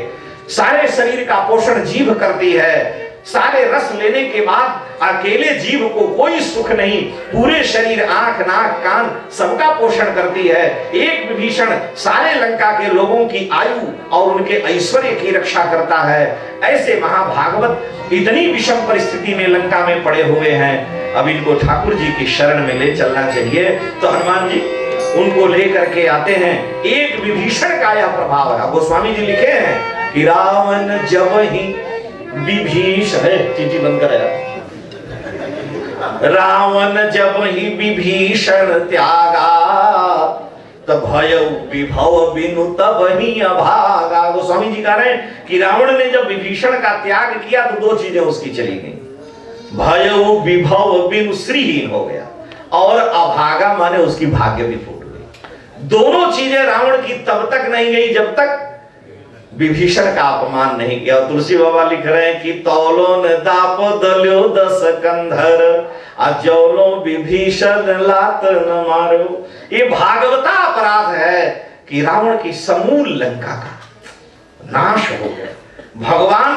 सारे शरीर का पोषण जीभ करती है, सारे रस लेने के बाद अकेले जीव को कोई सुख नहीं, पूरे शरीर आंख नाक कान सबका पोषण करती है। एक विभीषण सारे लंका के लोगों की आयु और उनके ऐश्वर्य की रक्षा करता है। ऐसे महाभागवत इतनी विषम परिस्थिति में लंका में पड़े हुए हैं, अब इनको ठाकुर जी की शरण में ले चलना चाहिए। तो हनुमान जी उनको लेकर के आते हैं। एक विभीषण का यह प्रभाव है। गोस्वामी जी लिखे हैं कि रावण जब ही विभीषण है, चीटी बंद कर रावण जब ही विभीषण त्यागा, तब भय विभव बिनु तब ही अभागा। गोस्वामी जी कह रहे हैं कि रावण ने जब विभीषण का त्याग किया तो दो चीजें उसकी चली गई, भय विभव बिनु श्रीहीन हो गया और अभागा माने उसकी भाग्य भी फूट गई। दोनों चीजें रावण की तब तक नहीं गई जब तक विभीषण का अपमान नहीं किया। तुलसी बाबा लिख रहे हैं कि तौलो न दाप दल्यो दस कंधर, अजौलो विभीषण लात न मारो। ये भागवता अपराध है कि रावण की समूल लंका का नाश हो गया। भगवान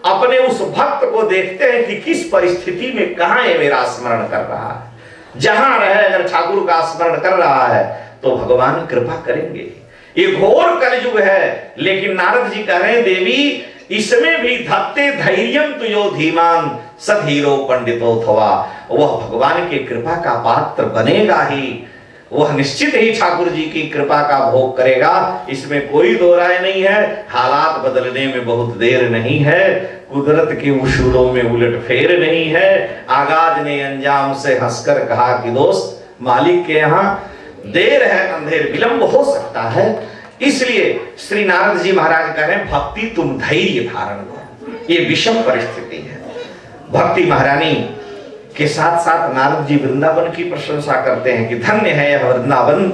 अपने उस भक्त को देखते हैं कि किस परिस्थिति में कहां है, मेरा स्मरण कर रहा है। जहां रहे अगर ठाकुर का स्मरण कर रहा है तो भगवान कृपा करेंगे। ये घोर कलयुग है, लेकिन नारद जी कह रहे हैं देवी इसमें भी धत्ते धैर्यम तुयो धीमान सधीरो पंडितो थवा। वह भगवान की कृपा का पात्र बनेगा ही, वह निश्चित ही ठाकुर जी की कृपा का भोग करेगा, इसमें कोई दो राय नहीं है। हालात बदलने में बहुत देर नहीं है, कुदरत के उसूलों में उलट फेर नहीं है। आगाज ने अंजाम से हंसकर कहा कि दोस्त मालिक के यहाँ देर है अंधेर विलंब हो सकता है। इसलिए श्री नारद जी महाराज कह रहे हैं भक्ति तुम धैर्य धारण करो, ये विषम परिस्थिति है। भक्ति महारानी के साथ साथ नारद जी वृंदावन की प्रशंसा करते हैं कि धन्य है यह वृंदावन,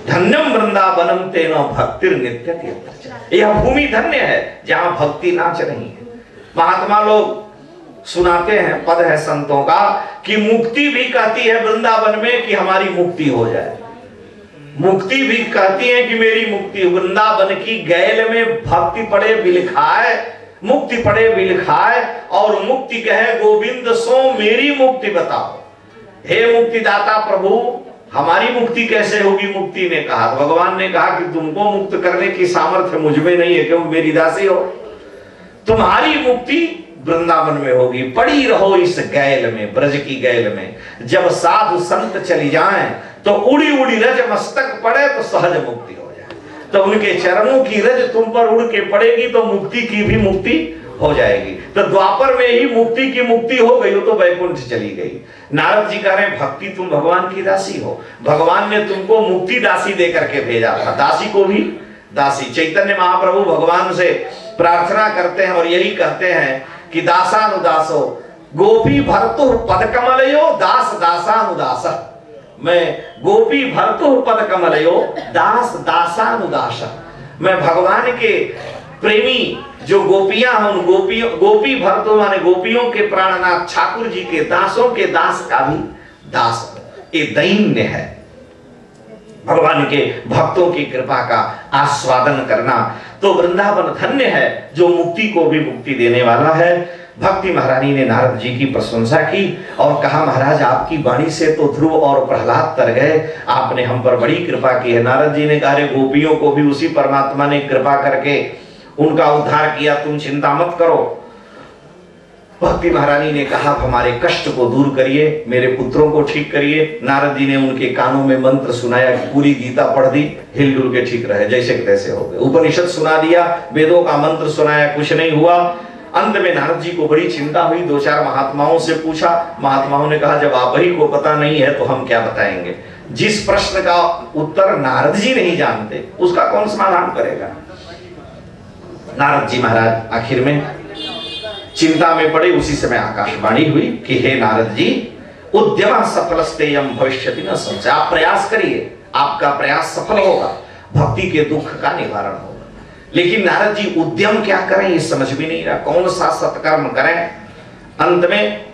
धन्यम वृंदावनम तेनो भक्तिर नित्य तीर्थ। यह भूमि धन्य है जहां भक्ति नाच रही है। महात्मा लोग सुनाते हैं, पद है संतों का कि मुक्ति भी कहती है वृंदावन में कि हमारी मुक्ति हो जाए, मुक्ति भी कहती है कि मेरी मुक्ति। वृंदावन की गैल में भक्ति पड़े बिलखाए, मुक्ति पड़े बिलखाए, और मुक्ति कहे गोविंद सो मेरी मुक्ति बताओ। हे मुक्तिदाता प्रभु हमारी मुक्ति कैसे होगी? मुक्ति ने कहा, भगवान ने कहा कि तुमको मुक्त करने की सामर्थ्य मुझ में नहीं है, क्योंकि मेरी दासी हो। तुम्हारी मुक्ति वृंदावन में होगी। पड़ी रहो इस गैल में, ब्रज की गैल में। जब साधु संत चली जाएं तो उड़ी उड़ी रज मस्तक पड़े तो सहज मुक्ति हो जाए। तो उनके चरणों की रज तुम पर उड़ के पड़ेगी तो मुक्ति की भी मुक्ति हो जाएगी। तो द्वापर में ही मुक्ति की मुक्ति हो गई, वो तो वैकुंठ चली गई। नारद जी कह रहे हैं भक्ति तुम भगवान की दासी हो। भगवान ने तुमको मुक्ति दासी दे करके भेजा था, दासी को भी दासी। चैतन्य महाप्रभु भगवान से प्रार्थना करते हैं और यही कहते हैं कि दासानुदासो गोपी भर्तु पद कमलयो दास दासानुदास। मैं गोपी भर्तु पद कमलयो दास दासानुदास। मैं भगवान के प्रेमी जो गोपियां हैं उन गोपी भर्तु माने गोपियों के प्राणनाथ ठाकुर जी के दासों के दास का भी दास। ये दैन्य है भगवान के भक्तों की कृपा का आस्वादन करना। तो वृंदावन धन्य है जो मुक्ति को भी मुक्ति देने वाला है। भक्ति महारानी ने नारद जी की प्रशंसा की और कहा महाराज आपकी वाणी से तो ध्रुव और प्रहलाद तर गए, आपने हम पर बड़ी कृपा की है। नारद जी ने कहा गोपियों को भी उसी परमात्मा ने कृपा करके उनका उद्धार किया, तुम चिंता मत करो। भक्ति महारानी ने कहा हमारे कष्ट को दूर करिए, मेरे पुत्रों को ठीक करिए। नारद जी ने उनके कानों में मंत्र सुनाया, पूरी गीता पढ़ दी, हिलडुल के ठीक रहे, जैसे के तैसे हो गए। उपनिषद सुना दिया, वेदों का मंत्र सुनाया, कुछ नहीं हुआ। अंत में नारद जी को बड़ी चिंता हुई, दो चार महात्माओं से पूछा, महात्माओं ने कहा जब आप ही को पता नहीं है तो हम क्या बताएंगे। जिस प्रश्न का उत्तर नारद जी नहीं जानते उसका कौन समाधान करेगा। नारद जी महाराज आखिर में चिंता में पड़े। उसी समय आकाशवाणी हुई कि हे नारद जी उद्यम सफलस्तेयम भविष्यति न संशय। आप प्रयास करिए, आपका प्रयास सफल होगा, भक्ति के दुख का निवारण होगा। लेकिन नारद जी उद्यम क्या करें ये समझ भी नहीं रहा, कौन सा सत्कर्म करें। अंत में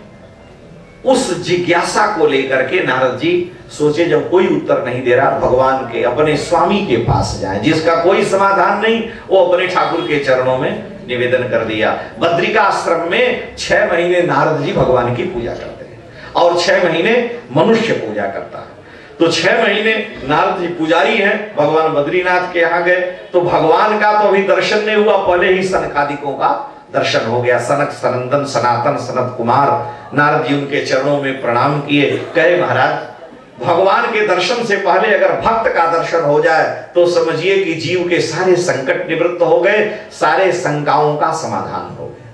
उस जिज्ञासा को लेकर के नारद जी सोचे जब कोई उत्तर नहीं दे रहा, भगवान के अपने स्वामी के पास जाएं, जिसका कोई समाधान नहीं, वो अपने ठाकुर के चरणों में निवेदन कर दिया। बद्रिकाश्रम में 6 महीने नारद जी भगवान की पूजा करते हैं और 6 महीने मनुष्य पूजा करता है। तो 6 महीने नारद जी पुजारी हैं, भगवान बद्रीनाथ के यहाँ गए तो भगवान का तो अभी दर्शन नहीं हुआ, पहले ही सनकादिकों का दर्शन हो गया। सनक, सनंदन, सनातन, सनत कुमार नारद जी उनके चरणों में प्रणाम किए, कहे महाराज भगवान के दर्शन से पहले अगर भक्त का दर्शन हो जाए तो समझिए कि जीव के सारे संकट निवृत्त हो गए, सारे शंकाओं का समाधान हो गया।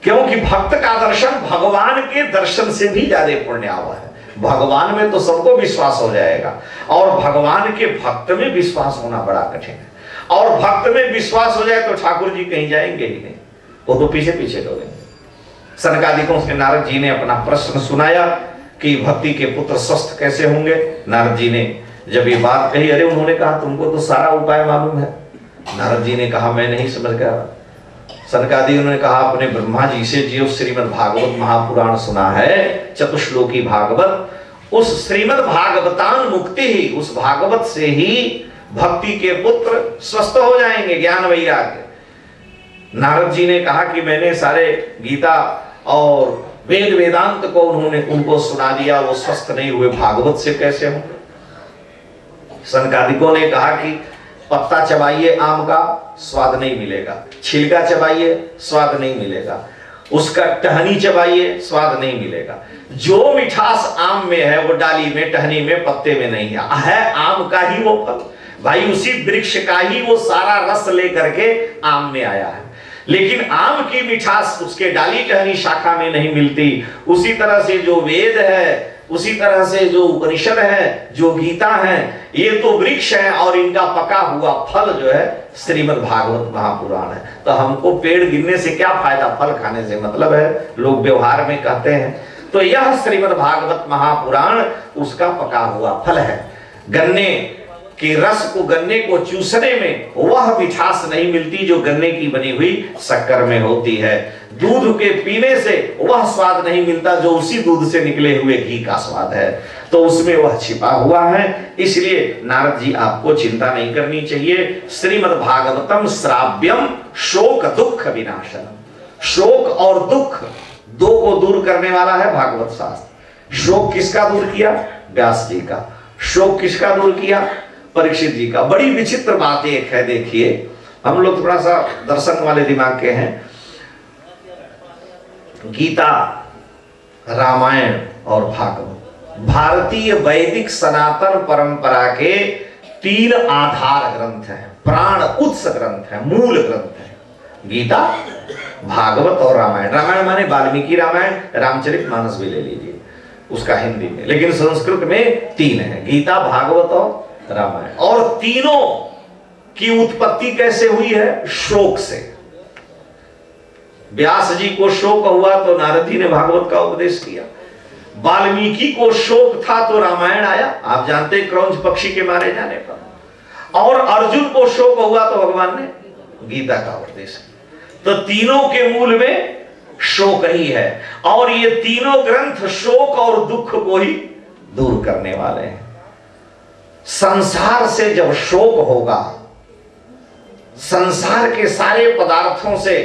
क्योंकि भक्त का दर्शन भगवान के दर्शन से भी ज्यादा पुण्यावह है। भगवान में तो सबको विश्वास हो जाएगा और भगवान के भक्त में विश्वास होना बड़ा कठिन है। और भक्त में विश्वास हो जाए तो ठाकुर जी कहीं जाएंगे ही नहीं, वो तो पीछे पीछे दौड़ेंगे। सनकादिकों से नारद जी ने अपना प्रश्न सुनाया कि भक्ति के पुत्र स्वस्थ कैसे होंगे। नारद जी ने जब ये बात कही, अरे उन्होंने कहा तुमको तो सारा उपाय मालूम है। नारद जी ने कहा मैं नहीं समझ गया। सनकादिकों ने कहा अपने ब्रह्मा जी से जो श्रीमद् भागवत महापुराण सुना है, चतुश्लोकी भागवत, उस श्रीमद् भागवतान मुक्ति ही, उस भागवत से ही भक्ति के पुत्र स्वस्थ हो जाएंगे, ज्ञान वैराग्य। नारद जी ने कहा कि मैंने सारे गीता और वेद वेदांत को उनको सुना दिया, वो स्वस्थ नहीं हुए, भागवत से कैसे होंगे। सनकादिकों ने कहा कि पत्ता चबाइए आम का, स्वाद नहीं मिलेगा, छिलका चबाइए स्वाद नहीं मिलेगा, उसका टहनी चबाइए स्वाद नहीं मिलेगा। जो मिठास आम में है वो डाली में, टहनी में, पत्ते में नहीं है आम का ही वो फल भाई, उसी वृक्ष का ही वो सारा रस लेकर के आम में आया है। लेकिन आम की मिठास उसके डाली टहनी शाखा में नहीं मिलती। उसी तरह से जो वेद है, उसी तरह से जो उपनिषद है, जो गीता है, ये तो वृक्ष है और इनका पका हुआ फल जो है श्रीमद् भागवत महापुराण है। तो हमको पेड़ गिरने से क्या फायदा, फल खाने से मतलब है, लोग व्यवहार में कहते हैं। तो यह श्रीमद् भागवत महापुराण उसका पका हुआ फल है। गन्ने कि रस को, गन्ने को चूसने में वह मिठास नहीं मिलती जो गन्ने की बनी हुई शक्कर में होती है। दूध के पीने से वह स्वाद नहीं मिलता जो उसी दूध से निकले हुए घी का स्वाद है। तो उसमें वह छिपा हुआ है। इसलिए नारद जी आपको चिंता नहीं करनी चाहिए। श्रीमद् भागवतम श्राव्यम शोक दुख विनाशनम। शोक और दुख दो को दूर करने वाला है भागवत शास्त्र। शोक किसका दूर किया? व्यास जी का। शोक किसका दूर किया? परीक्षित जी का। बड़ी विचित्र बात एक है, देखिए हम लोग थोड़ा सा दर्शन वाले दिमाग के हैं। गीता, रामायण और भागवत भारतीय वैदिक सनातन परंपरा के 3 आधार ग्रंथ हैं, प्राण उत्स ग्रंथ है, मूल ग्रंथ है। गीता, भागवत और रामायण। रामायण माने वाल्मीकि रामायण, रामचरितमानस भी ले लीजिए उसका हिंदी में, लेकिन संस्कृत में 3 है, गीता, भागवत और रामायण। और तीनों की उत्पत्ति कैसे हुई है? शोक से। व्यास जी को शोक हुआ तो नारद जी ने भागवत का उपदेश किया। वाल्मीकि को शोक था तो रामायण आया, आप जानते क्रौंच पक्षी के मारे जाने पर। और अर्जुन को शोक हुआ तो भगवान ने गीता का उपदेश किया। तो तीनों के मूल में शोक ही है और ये तीनों ग्रंथ शोक और दुख को ही दूर करने वाले हैं। संसार से जब शोक होगा, संसार के सारे पदार्थों से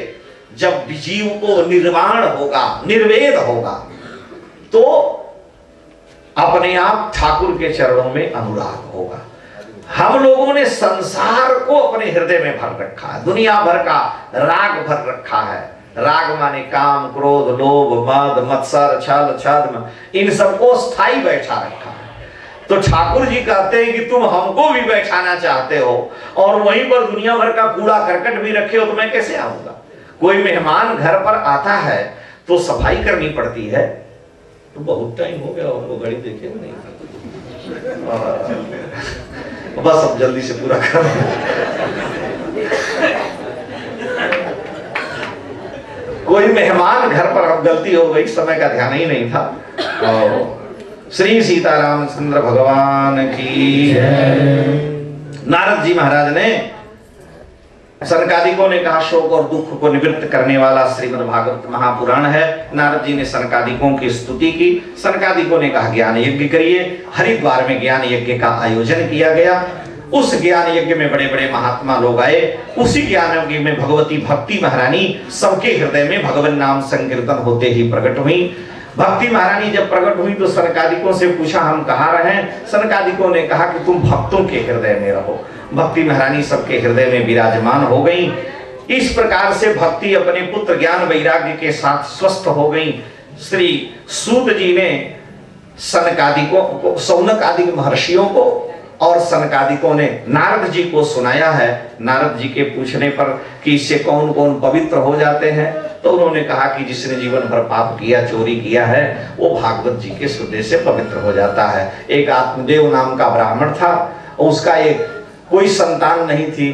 जब जीव को निर्वाण होगा, निर्वेद होगा, तो अपने आप ठाकुर के चरणों में अनुराग होगा। हम लोगों ने संसार को अपने हृदय में भर रखा है, दुनिया भर का राग भर रखा है। राग माने काम, क्रोध, लोभ, मद, मत्सर, छल, छद्म, इन सबको स्थायी बैठा रखा है। तो ठाकुर जी कहते हैं कि तुम हमको भी बैठाना चाहते हो और वहीं पर दुनिया भर का कूड़ा करकट भी रखे हो, तो मैं कैसे आऊंगा? कोई मेहमान घर पर आता है तो सफाई करनी पड़ती है। तो बहुत टाइम हो गया हमको घड़ी देखे नहीं, बस अब जल्दी से पूरा कर। कोई मेहमान घर पर, अब गलती हो गई, समय का ध्यान ही नहीं था। और श्री सीतारामचंद्र भगवान की नारद जी महाराज ने, सनकादिकों ने कहा शोक और दुख को निवृत्त करने वाला श्रीमद् भागवत महापुराण है। नारद जी ने सनकादिकों की स्तुति की। सनकादिकों ने कहा ज्ञान यज्ञ करिए। हरिद्वार में ज्ञान यज्ञ का आयोजन किया गया उस ज्ञान यज्ञ में बड़े बड़े महात्मा लोग आए। उसी ज्ञान यज्ञ में भगवती भक्ति महारानी सबके हृदय में भगवान नाम संकीर्तन होते ही प्रकट हुई। भक्ति महारानी जब प्रकट हुई तो सनकादिकों से पूछा हम कहाँ रहे। सनकादिकों ने कहा कि तुम भक्तों के हृदय में रहो। भक्ति महारानी सबके हृदय में विराजमान हो गई। इस प्रकार से भक्ति अपने पुत्र ज्ञान वैराग्य के साथ स्वस्थ हो गई। श्री सूत जी ने सनकादिकों को, सौनक आदि महर्षियों को और सनकादिकों ने नारद जी को सुनाया है। नारद जी के पूछने पर कि इससे कौन कौन पवित्र हो जाते हैं, तो उन्होंने कहा कि जिसने जीवन भर पाप किया, चोरी किया है, वो भागवत जी के सुधे से पवित्र हो जाता है। एक आत्मदेव नाम का ब्राह्मण था, उसका एक कोई संतान नहीं थी।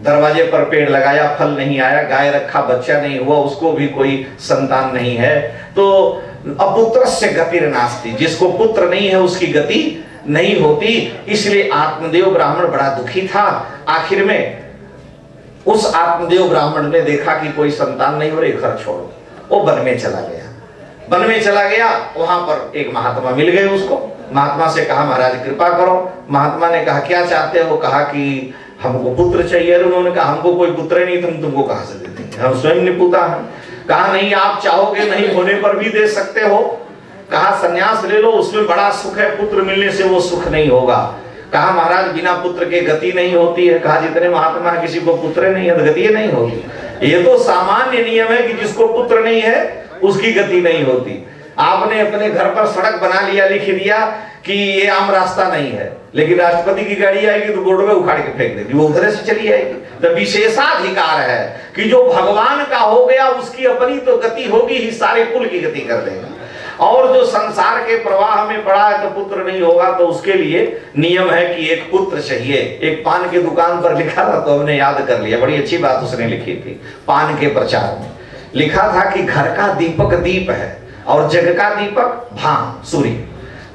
दरवाजे पर पेड़ लगाया, फल नहीं आया, गाय रखा, बच्चा नहीं हुआ, उसको भी कोई संतान नहीं है। तो अपुत्रस्य गतिर्नास्ति, जिसको पुत्र नहीं है उसकी गति नहीं होती। इसलिए आत्मदेव ब्राह्मण बड़ा दुखी था। आखिर में उस आत्मदेव ब्राह्मण ने देखा कि कोई संतान नहीं हो रही, घर छोड़ो, वो वन में चला गया। वन में चला गया, वहां पर एक महात्मा मिल गए उसको। महात्मा से कहा महाराज कृपा करो। महात्मा ने कहा क्या चाहते हो? कहा कि हमको पुत्र चाहिए। उन्होंने कहा हमको कोई पुत्र नहीं, तुमको कहां से दे देंगे, हम स्वयं निपुता हैं। कहा नहीं, आप चाहोगे नहीं होने पर भी दे सकते हो। कहा संन्यास ले लो, उसमें बड़ा सुख है, पुत्र मिलने से वो सुख नहीं होगा। कहा महाराज बिना पुत्र के गति नहीं होती है। कहा जितने महात्मा है किसी को पुत्र नहीं है तो गति नहीं होगी। ये तो सामान्य नियम है कि जिसको पुत्र नहीं है उसकी गति नहीं होती। आपने अपने घर पर सड़क बना लिया, लिख दिया कि ये आम रास्ता नहीं है, लेकिन राष्ट्रपति की गाड़ी आएगी तो बोर्ड में उखाड़ के फेंक देगी, वो उधर से चली जाएगी। तो विशेषाधिकार है कि जो भगवान का हो गया उसकी अपनी तो गति होगी ही, सारे कुल की गति कर देगा। और जो संसार के प्रवाह में पड़ा है तो पुत्र नहीं होगा, तो उसके लिए नियम है कि एक पुत्र चाहिए। एक पान की दुकान पर लिखा था तो हमने याद कर लिया, बड़ी अच्छी बात उसने लिखी थी। पान के प्रचार में लिखा था कि घर का दीपक दीप है और जग का दीपक भान सूर्य।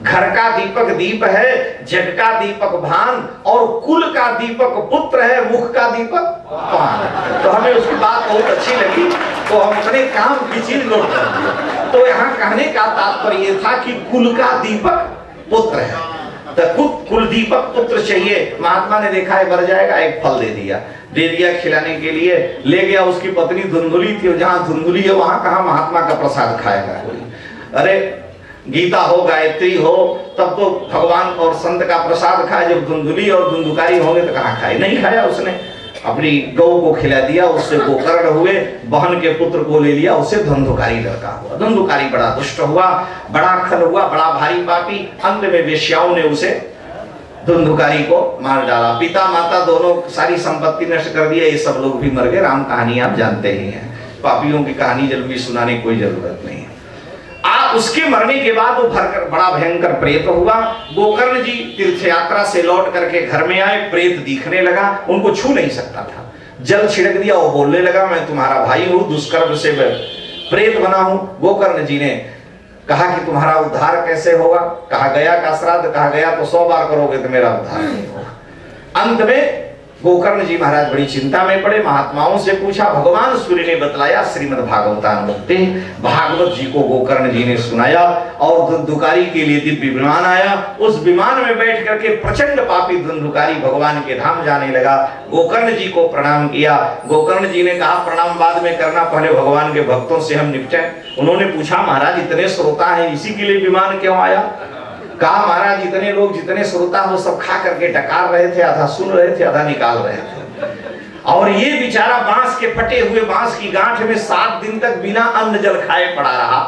घर का दीपक दीप है, जग का दीपक भान, और कुल का दीपक पुत्र है, मुख का दीपक पान। तो हमें उसकी बात बहुत अच्छी लगी, तो हम अपने काम की चीज नोट कर दिए। तो यहाँ कहने का तात्पर्य ये था कि कुल का दीपक पुत्र है, तो कुल दीपक पुत्र चाहिए। महात्मा ने देखा है मर जाएगा, एक फल दे दिया खिलाने के लिए। ले गया, उसकी पत्नी धुंधुली थी, जहाँ धुंधुली है वहां कहा महात्मा का प्रसाद खाएगा कोई। अरे गीता हो, गायत्री हो, तब तो भगवान और संत का प्रसाद खाए। जब धुंधुली और धुंधुकारी होंगे तो कहाँ खाए? नहीं खाया उसने। अपनी गौ को खिला दिया, उससे गोकर्ण हुए, बहन के पुत्र को ले लिया, उससे धुंधुकारी लड़का हुआ। धुंधुकारी बड़ा दुष्ट हुआ, बड़ा खल हुआ, बड़ा भारी पापी। अंत में वेश्याओं ने उसे धुंधुकारी को मार डाला। पिता माता दोनों सारी संपत्ति नष्ट कर दिया। ये सब लोग भी मर गए। राम कहानी आप जानते ही हैं। पापियों की कहानी जल्दी सुनाने की कोई जरूरत नहीं है। उसके मरने के बाद वो भरकर बड़ा भयंकर प्रेत हुआ। गोकर्ण जी तीर्थ यात्रा से लौट करके घर में आए, प्रेत दिखने लगा, उनको छू नहीं सकता था। जल छिड़क दिया, वो बोलने लगा मैं तुम्हारा भाई हूं, दुष्कर्म से प्रेत बना हूं। गोकर्ण जी ने कहा कि तुम्हारा उद्धार कैसे होगा? कहा गया का श्राद्ध, कहा गया तो 100 बार करोगे तो मेरा उद्धार नहीं होगा। अंत में गोकर्ण जी महाराज बड़ी चिंता में पड़े। महात्माओं से पूछा, भगवान सूर्य ने बतलाया श्रीमद् भागवतानुक्ति। भागवत जी को गोकर्ण जी ने सुनाया और धुंधुकारी के लिए दिव्य विमान आया। उस विमान में बैठ करके प्रचंड पापी धुंधुकारी भगवान के धाम जाने लगा। गोकर्ण जी को प्रणाम किया। गोकर्ण जी ने कहा प्रणाम बाद में करना, पहले भगवान के भक्तों से हम निपटें। उन्होंने पूछा महाराज इतने श्रोता हैं, इसी के लिए विमान क्यों आया? कहा महाराज इतने लोग जितने श्रोता वो सब खा करके डकार रहे थे, आधा सुन रहे थे, आधा निकाल रहे थे। और ये बेचारा बांस के फटे हुए बांस की गांठ में 7 दिन तक बिना अन्न जल खाए पड़ा रहा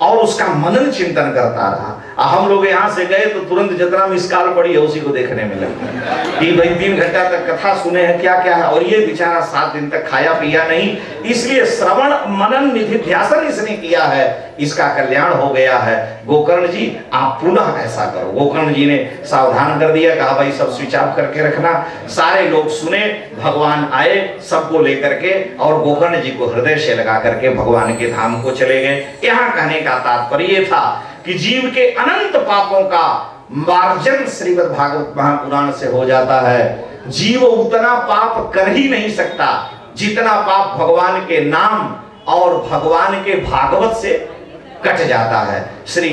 और उसका मनन चिंतन करता रहा। हम लोग यहाँ से गए तो तुरंत जितना मिसकाल पड़ी है उसी को देखने में लगे कि भाई 3 घंटा तक कथा सुने हैं, क्या क्या है। और ये बेचारा 7 दिन तक खाया पिया नहीं। इसलिए श्रवण मनन निधिध्यासन इसने किया है, इसका कल्याण हो गया है। गोकर्ण जी आप पुनः ऐसा करो। गोकर्ण जी ने सावधान कर दिया, कहा भाई सब स्विच ऑफ करके रखना। सारे लोग सुने, भगवान आए सबको लेकर के और गोकर्ण जी को हृदय से लगा करके भगवान के धाम को चले गए। यहाँ कहने का तात्पर्य था कि जीव के अनंत पापों का मार्जन श्रीमद् भागवत महापुराण से हो जाता है। जीव उतना पाप कर ही नहीं सकता जितना पाप भगवान के नाम और भगवान के भागवत से कट जाता है। श्री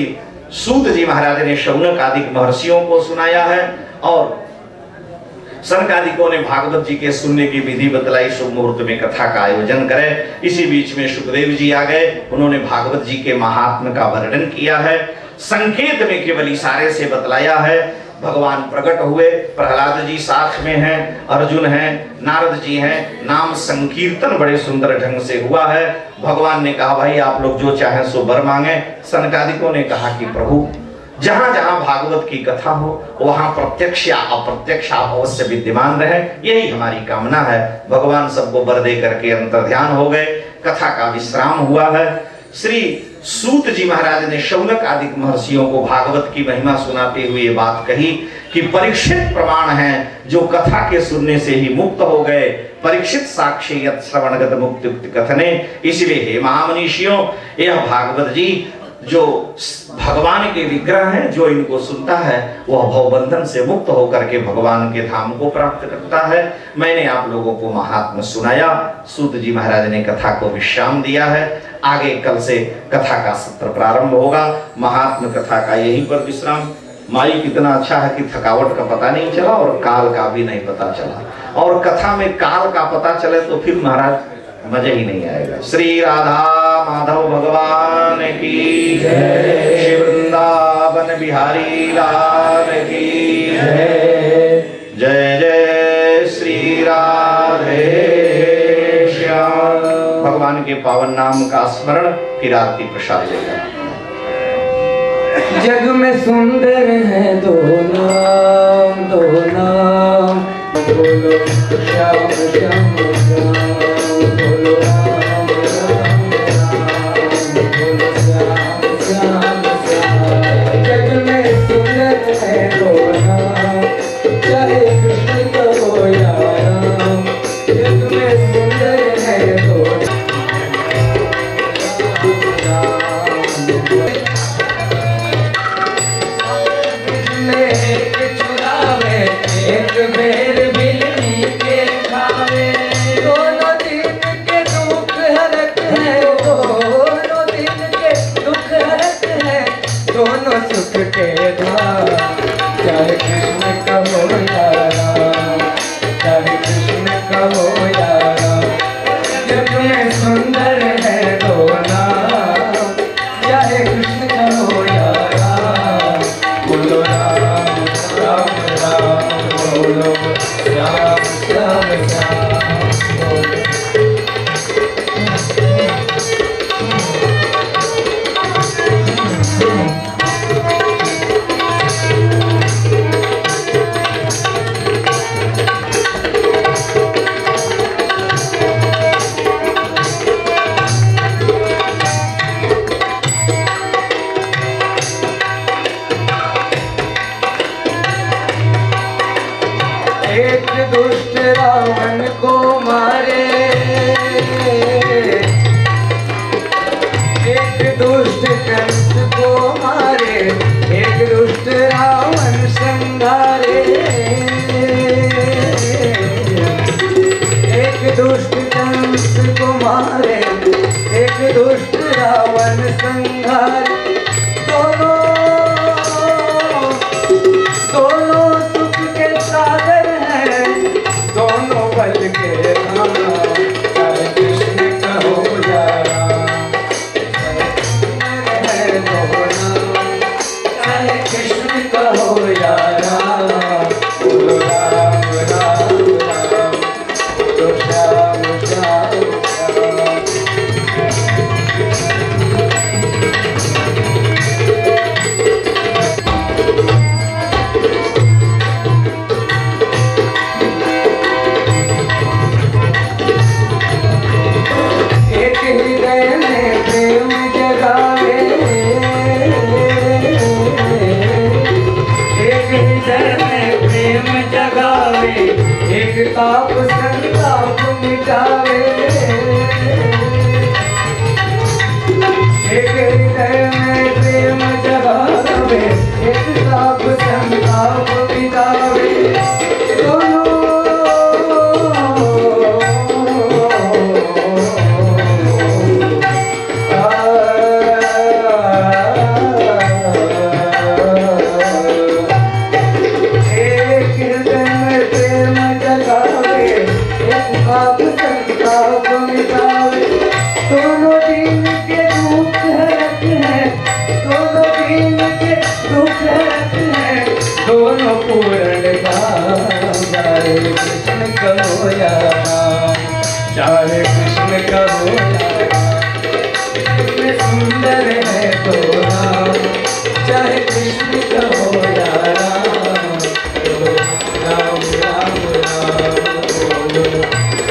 सूत जी महाराज ने शौनक आदि महर्षियों को सुनाया है और सनकादिकों ने भागवत जी के सुनने की विधि बतलाई, शुभ मुहूर्त में कथा का आयोजन करें। इसी बीच में सुखदेव जी आ गए, उन्होंने भागवत जी के महात्म्य का वर्णन किया है, संकेत में केवल इशारे से बतलाया है। भगवान प्रकट हुए, प्रहलाद जी साथ में हैं, अर्जुन हैं, नारद जी हैं, नाम संकीर्तन बड़े सुंदर ढंग से हुआ है। भगवान ने कहा भाई आप लोग जो चाहें सो वर मांगे। सनकादिकों ने कहा कि प्रभु जहां जहां भागवत की कथा हो वहां प्रत्यक्ष या अप्रत्यक्ष आप अवश्य विद्यमान रहे, यही हमारी कामना है। भगवान सबको वर दे करके अंतर्ध्यान हो गए, कथा का विश्राम हुआ है। श्री सूत जी महाराज ने शौनक आदि महर्षियों को भागवत की महिमा सुनाते हुए ये बात कही कि परीक्षित प्रमाण हैं जो कथा के सुनने से ही मुक्त हो गए। परीक्षित साक्षी यत् श्रवणगत मुक्ति कथने। इसलिए हे महामनीषियों, यह भागवत जी जो भगवान के विग्रह हैं, जो इनको सुनता है वह भवबंधन से मुक्त होकर के भगवान के धाम को प्राप्त करता है। मैंने आप लोगों को महात्म्य सुनाया, सूत जी महाराज ने कथा को विश्राम दिया है। आगे कल से कथा का सत्र प्रारंभ होगा, महात्म्य कथा का यहीं पर विश्राम। माई कितना अच्छा है कि थकावट का पता नहीं चला और काल का भी नहीं पता चला, और कथा में काल का पता चले तो फिर महाराज मजा ही नहीं आएगा। श्री राधा माधव भगवान की जय, श्री वृंदावन बिहारी लाल की जय, जय जय श्री राधे श्याम। भगवान के पावन नाम का स्मरण फिर आरती प्रसाद लेगा। जग में सुंदर है दो नाम, दो नाम, बोलो श्याम श्याम श्याम, बोलो राम राम राम, बोलो श्याम श्याम श्याम। जग में सुंदर है दो नाम, चाहे कृष्ण कहो या राम। जग में सुंदर है दो एक बेर बिल्ली के खावे, दोनों दिन के दुख हरत है, दोनों दिन के दुख हरत है, दोनों सुख के धाम। चाहे कृष्ण कहो या राम, चाहे कृष्ण कहो या राम। जग में सुंदर है दो नाम, चाहे कृष्ण कहो या राम। बोलो राम राम राम, बोलो श्याम श्याम श्याम, बोलो। एक दुष्ट रावण को मारे, एक दुष्ट कंस को मारे, एक दुष्ट रावण संहारे। एक दुष्ट कंस को मारे, एक दुष्ट रावण संहारे। दोनों दोनों सुख के सागर हैं, दोनों बल के धाम। चाहे कृष्ण कहो या राम, है दो नाम, चाहे कृष्ण कहो या राम। बोलो राम राम राम, बोलो श्याम श्याम श्याम। एक हृदय में प्रेम जगावे, एक हृदय में प्रेम जगावे, एक ताप संताप मिटावे। एक हृदय में प्रेम जगावे, एक ताप संताप मिटावे। एक हृदय में प्रेम संताप मिटावे, दोनों दीन के दुख हरत है, दोनों दीन के दुख हरत है, दोनों पूर्ण चाहे कृष्ण कहो या राम, चाहे कृष्ण कहो या राम, सुंदर है तो राम, चाहे कृष्ण कहो या राम, राम राम राम बोलो,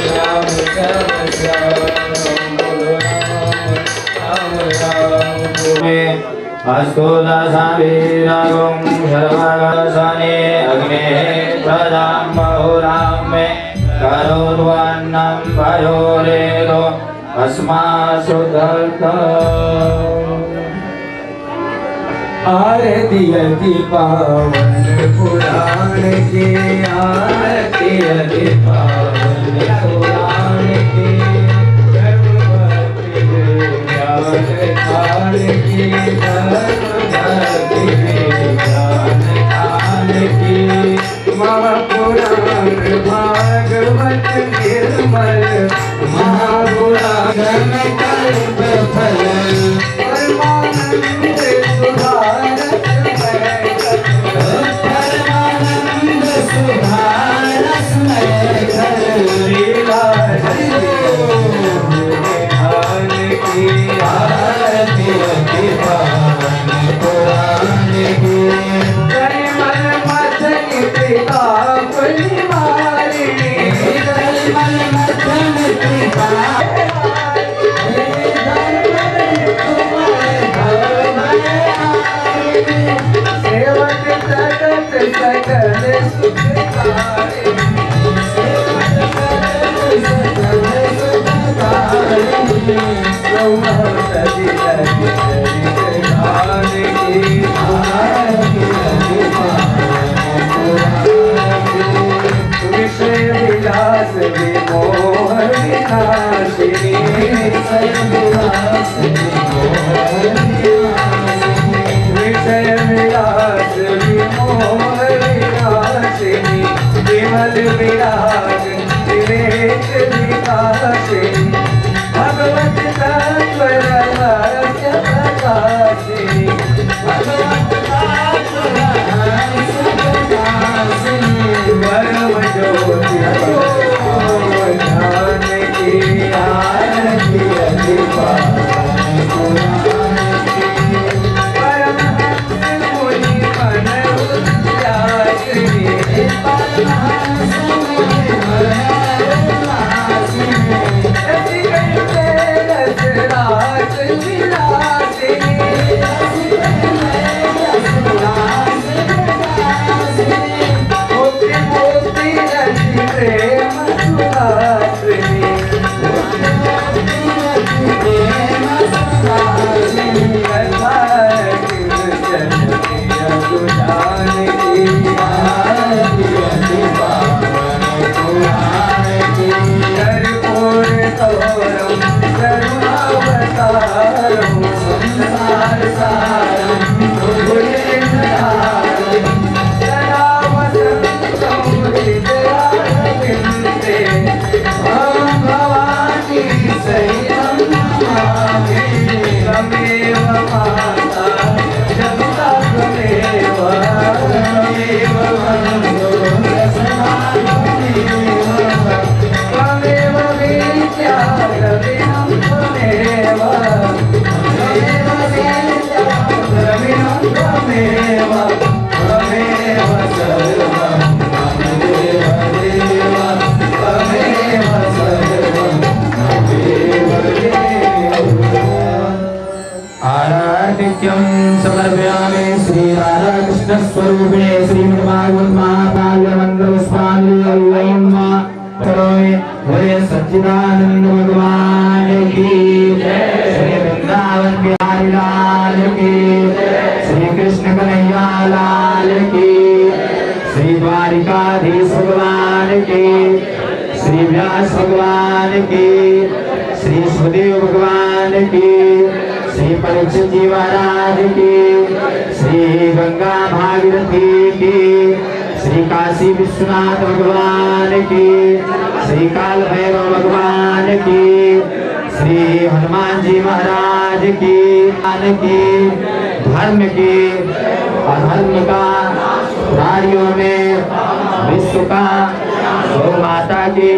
राम राम राम बोलो, राम राम बोलो। अस्कोदासावीरागं सर्वगसने अग्ने प्रदां बहुरामे करोद्वन्नं भयोरेदो अस्मासु दत्त। आरती अति पावन पुराण की, आरती अति पावन पुराण की, ज्ञान की, महापुराण भागवत निर्मल, महापुराण कल्प फल, परमानंद सुधारस में, परमानंद सुधारस में लीला की आरती अति पावन पुराण की, कलिमल मथन पिता फुलवारिणी, कलिमल मथन पिता सेवक जगत सकल सुखकारी, सेवक जगत सकल सुखकारी, विषय विलास विमोह विनाशिनी, विषय विलास विषय विलास विमोह विनाशिनी, विमल विराग विवेक विकासिनी, भगवत तत्व रहस्य प्रकाशिनी, भगवत तत्व रहस्य प्रकाशिनी, परम ज्योति ज्ञान की आरती अति पावन पुराण की, परमहंस मुनि मन उद्यासिनी, परमहंस मुनि मन उद्यासिनी, रस विलासिनी, मोती मोती रति प्रेम सुहासिनी, प्रेम सुहासिनी, कथा कीर्तन गुजान की आरती अति पावन पुराण की, कर्पूर गौरम करुणावतारम संसार सारम भुजगेन्द्रहारम, सदा वसन्तं हृदयारविन्दे, अहं भवानी सहितं नमामि, त्वमेव माता जगता त्वमेव, त्वमेव बन्धो रसना त्वमेव, त्वमेव विद्या द्रविणं त्वमेव, त्वमेव विद्या द्रविणं त्वमेव, त्वमेव सर्वं ममदेव देव, त्वमेव सर्वं ममदेव देव। आराधिक्यं समर्पयामि श्री राधाकृष्ण स्वरूपिणे श्रीमद्भागवत महाकाव्य मंत्र पुष्पांजलि करोमि। बोले सच्चिदानंद भगवान की जय, श्री वृंदावन बिहारी लाल की जय, श्री कृष्ण कन्हैया लाल की, श्री द्वारिकाधीश भगवान की, श्री व्यास भगवान की, श्री सुखदेव भगवान की, श्री परीक्षित जी महाराज की, श्री गंगा भागीरथी की, श्री श्री काशी विश्वनाथ भगवान की, श्री काल भैरव भगवान की, श्री हनुमान जी महाराज की, धर्म की अधर्म का प्राणियों में विश्व का गौ माता की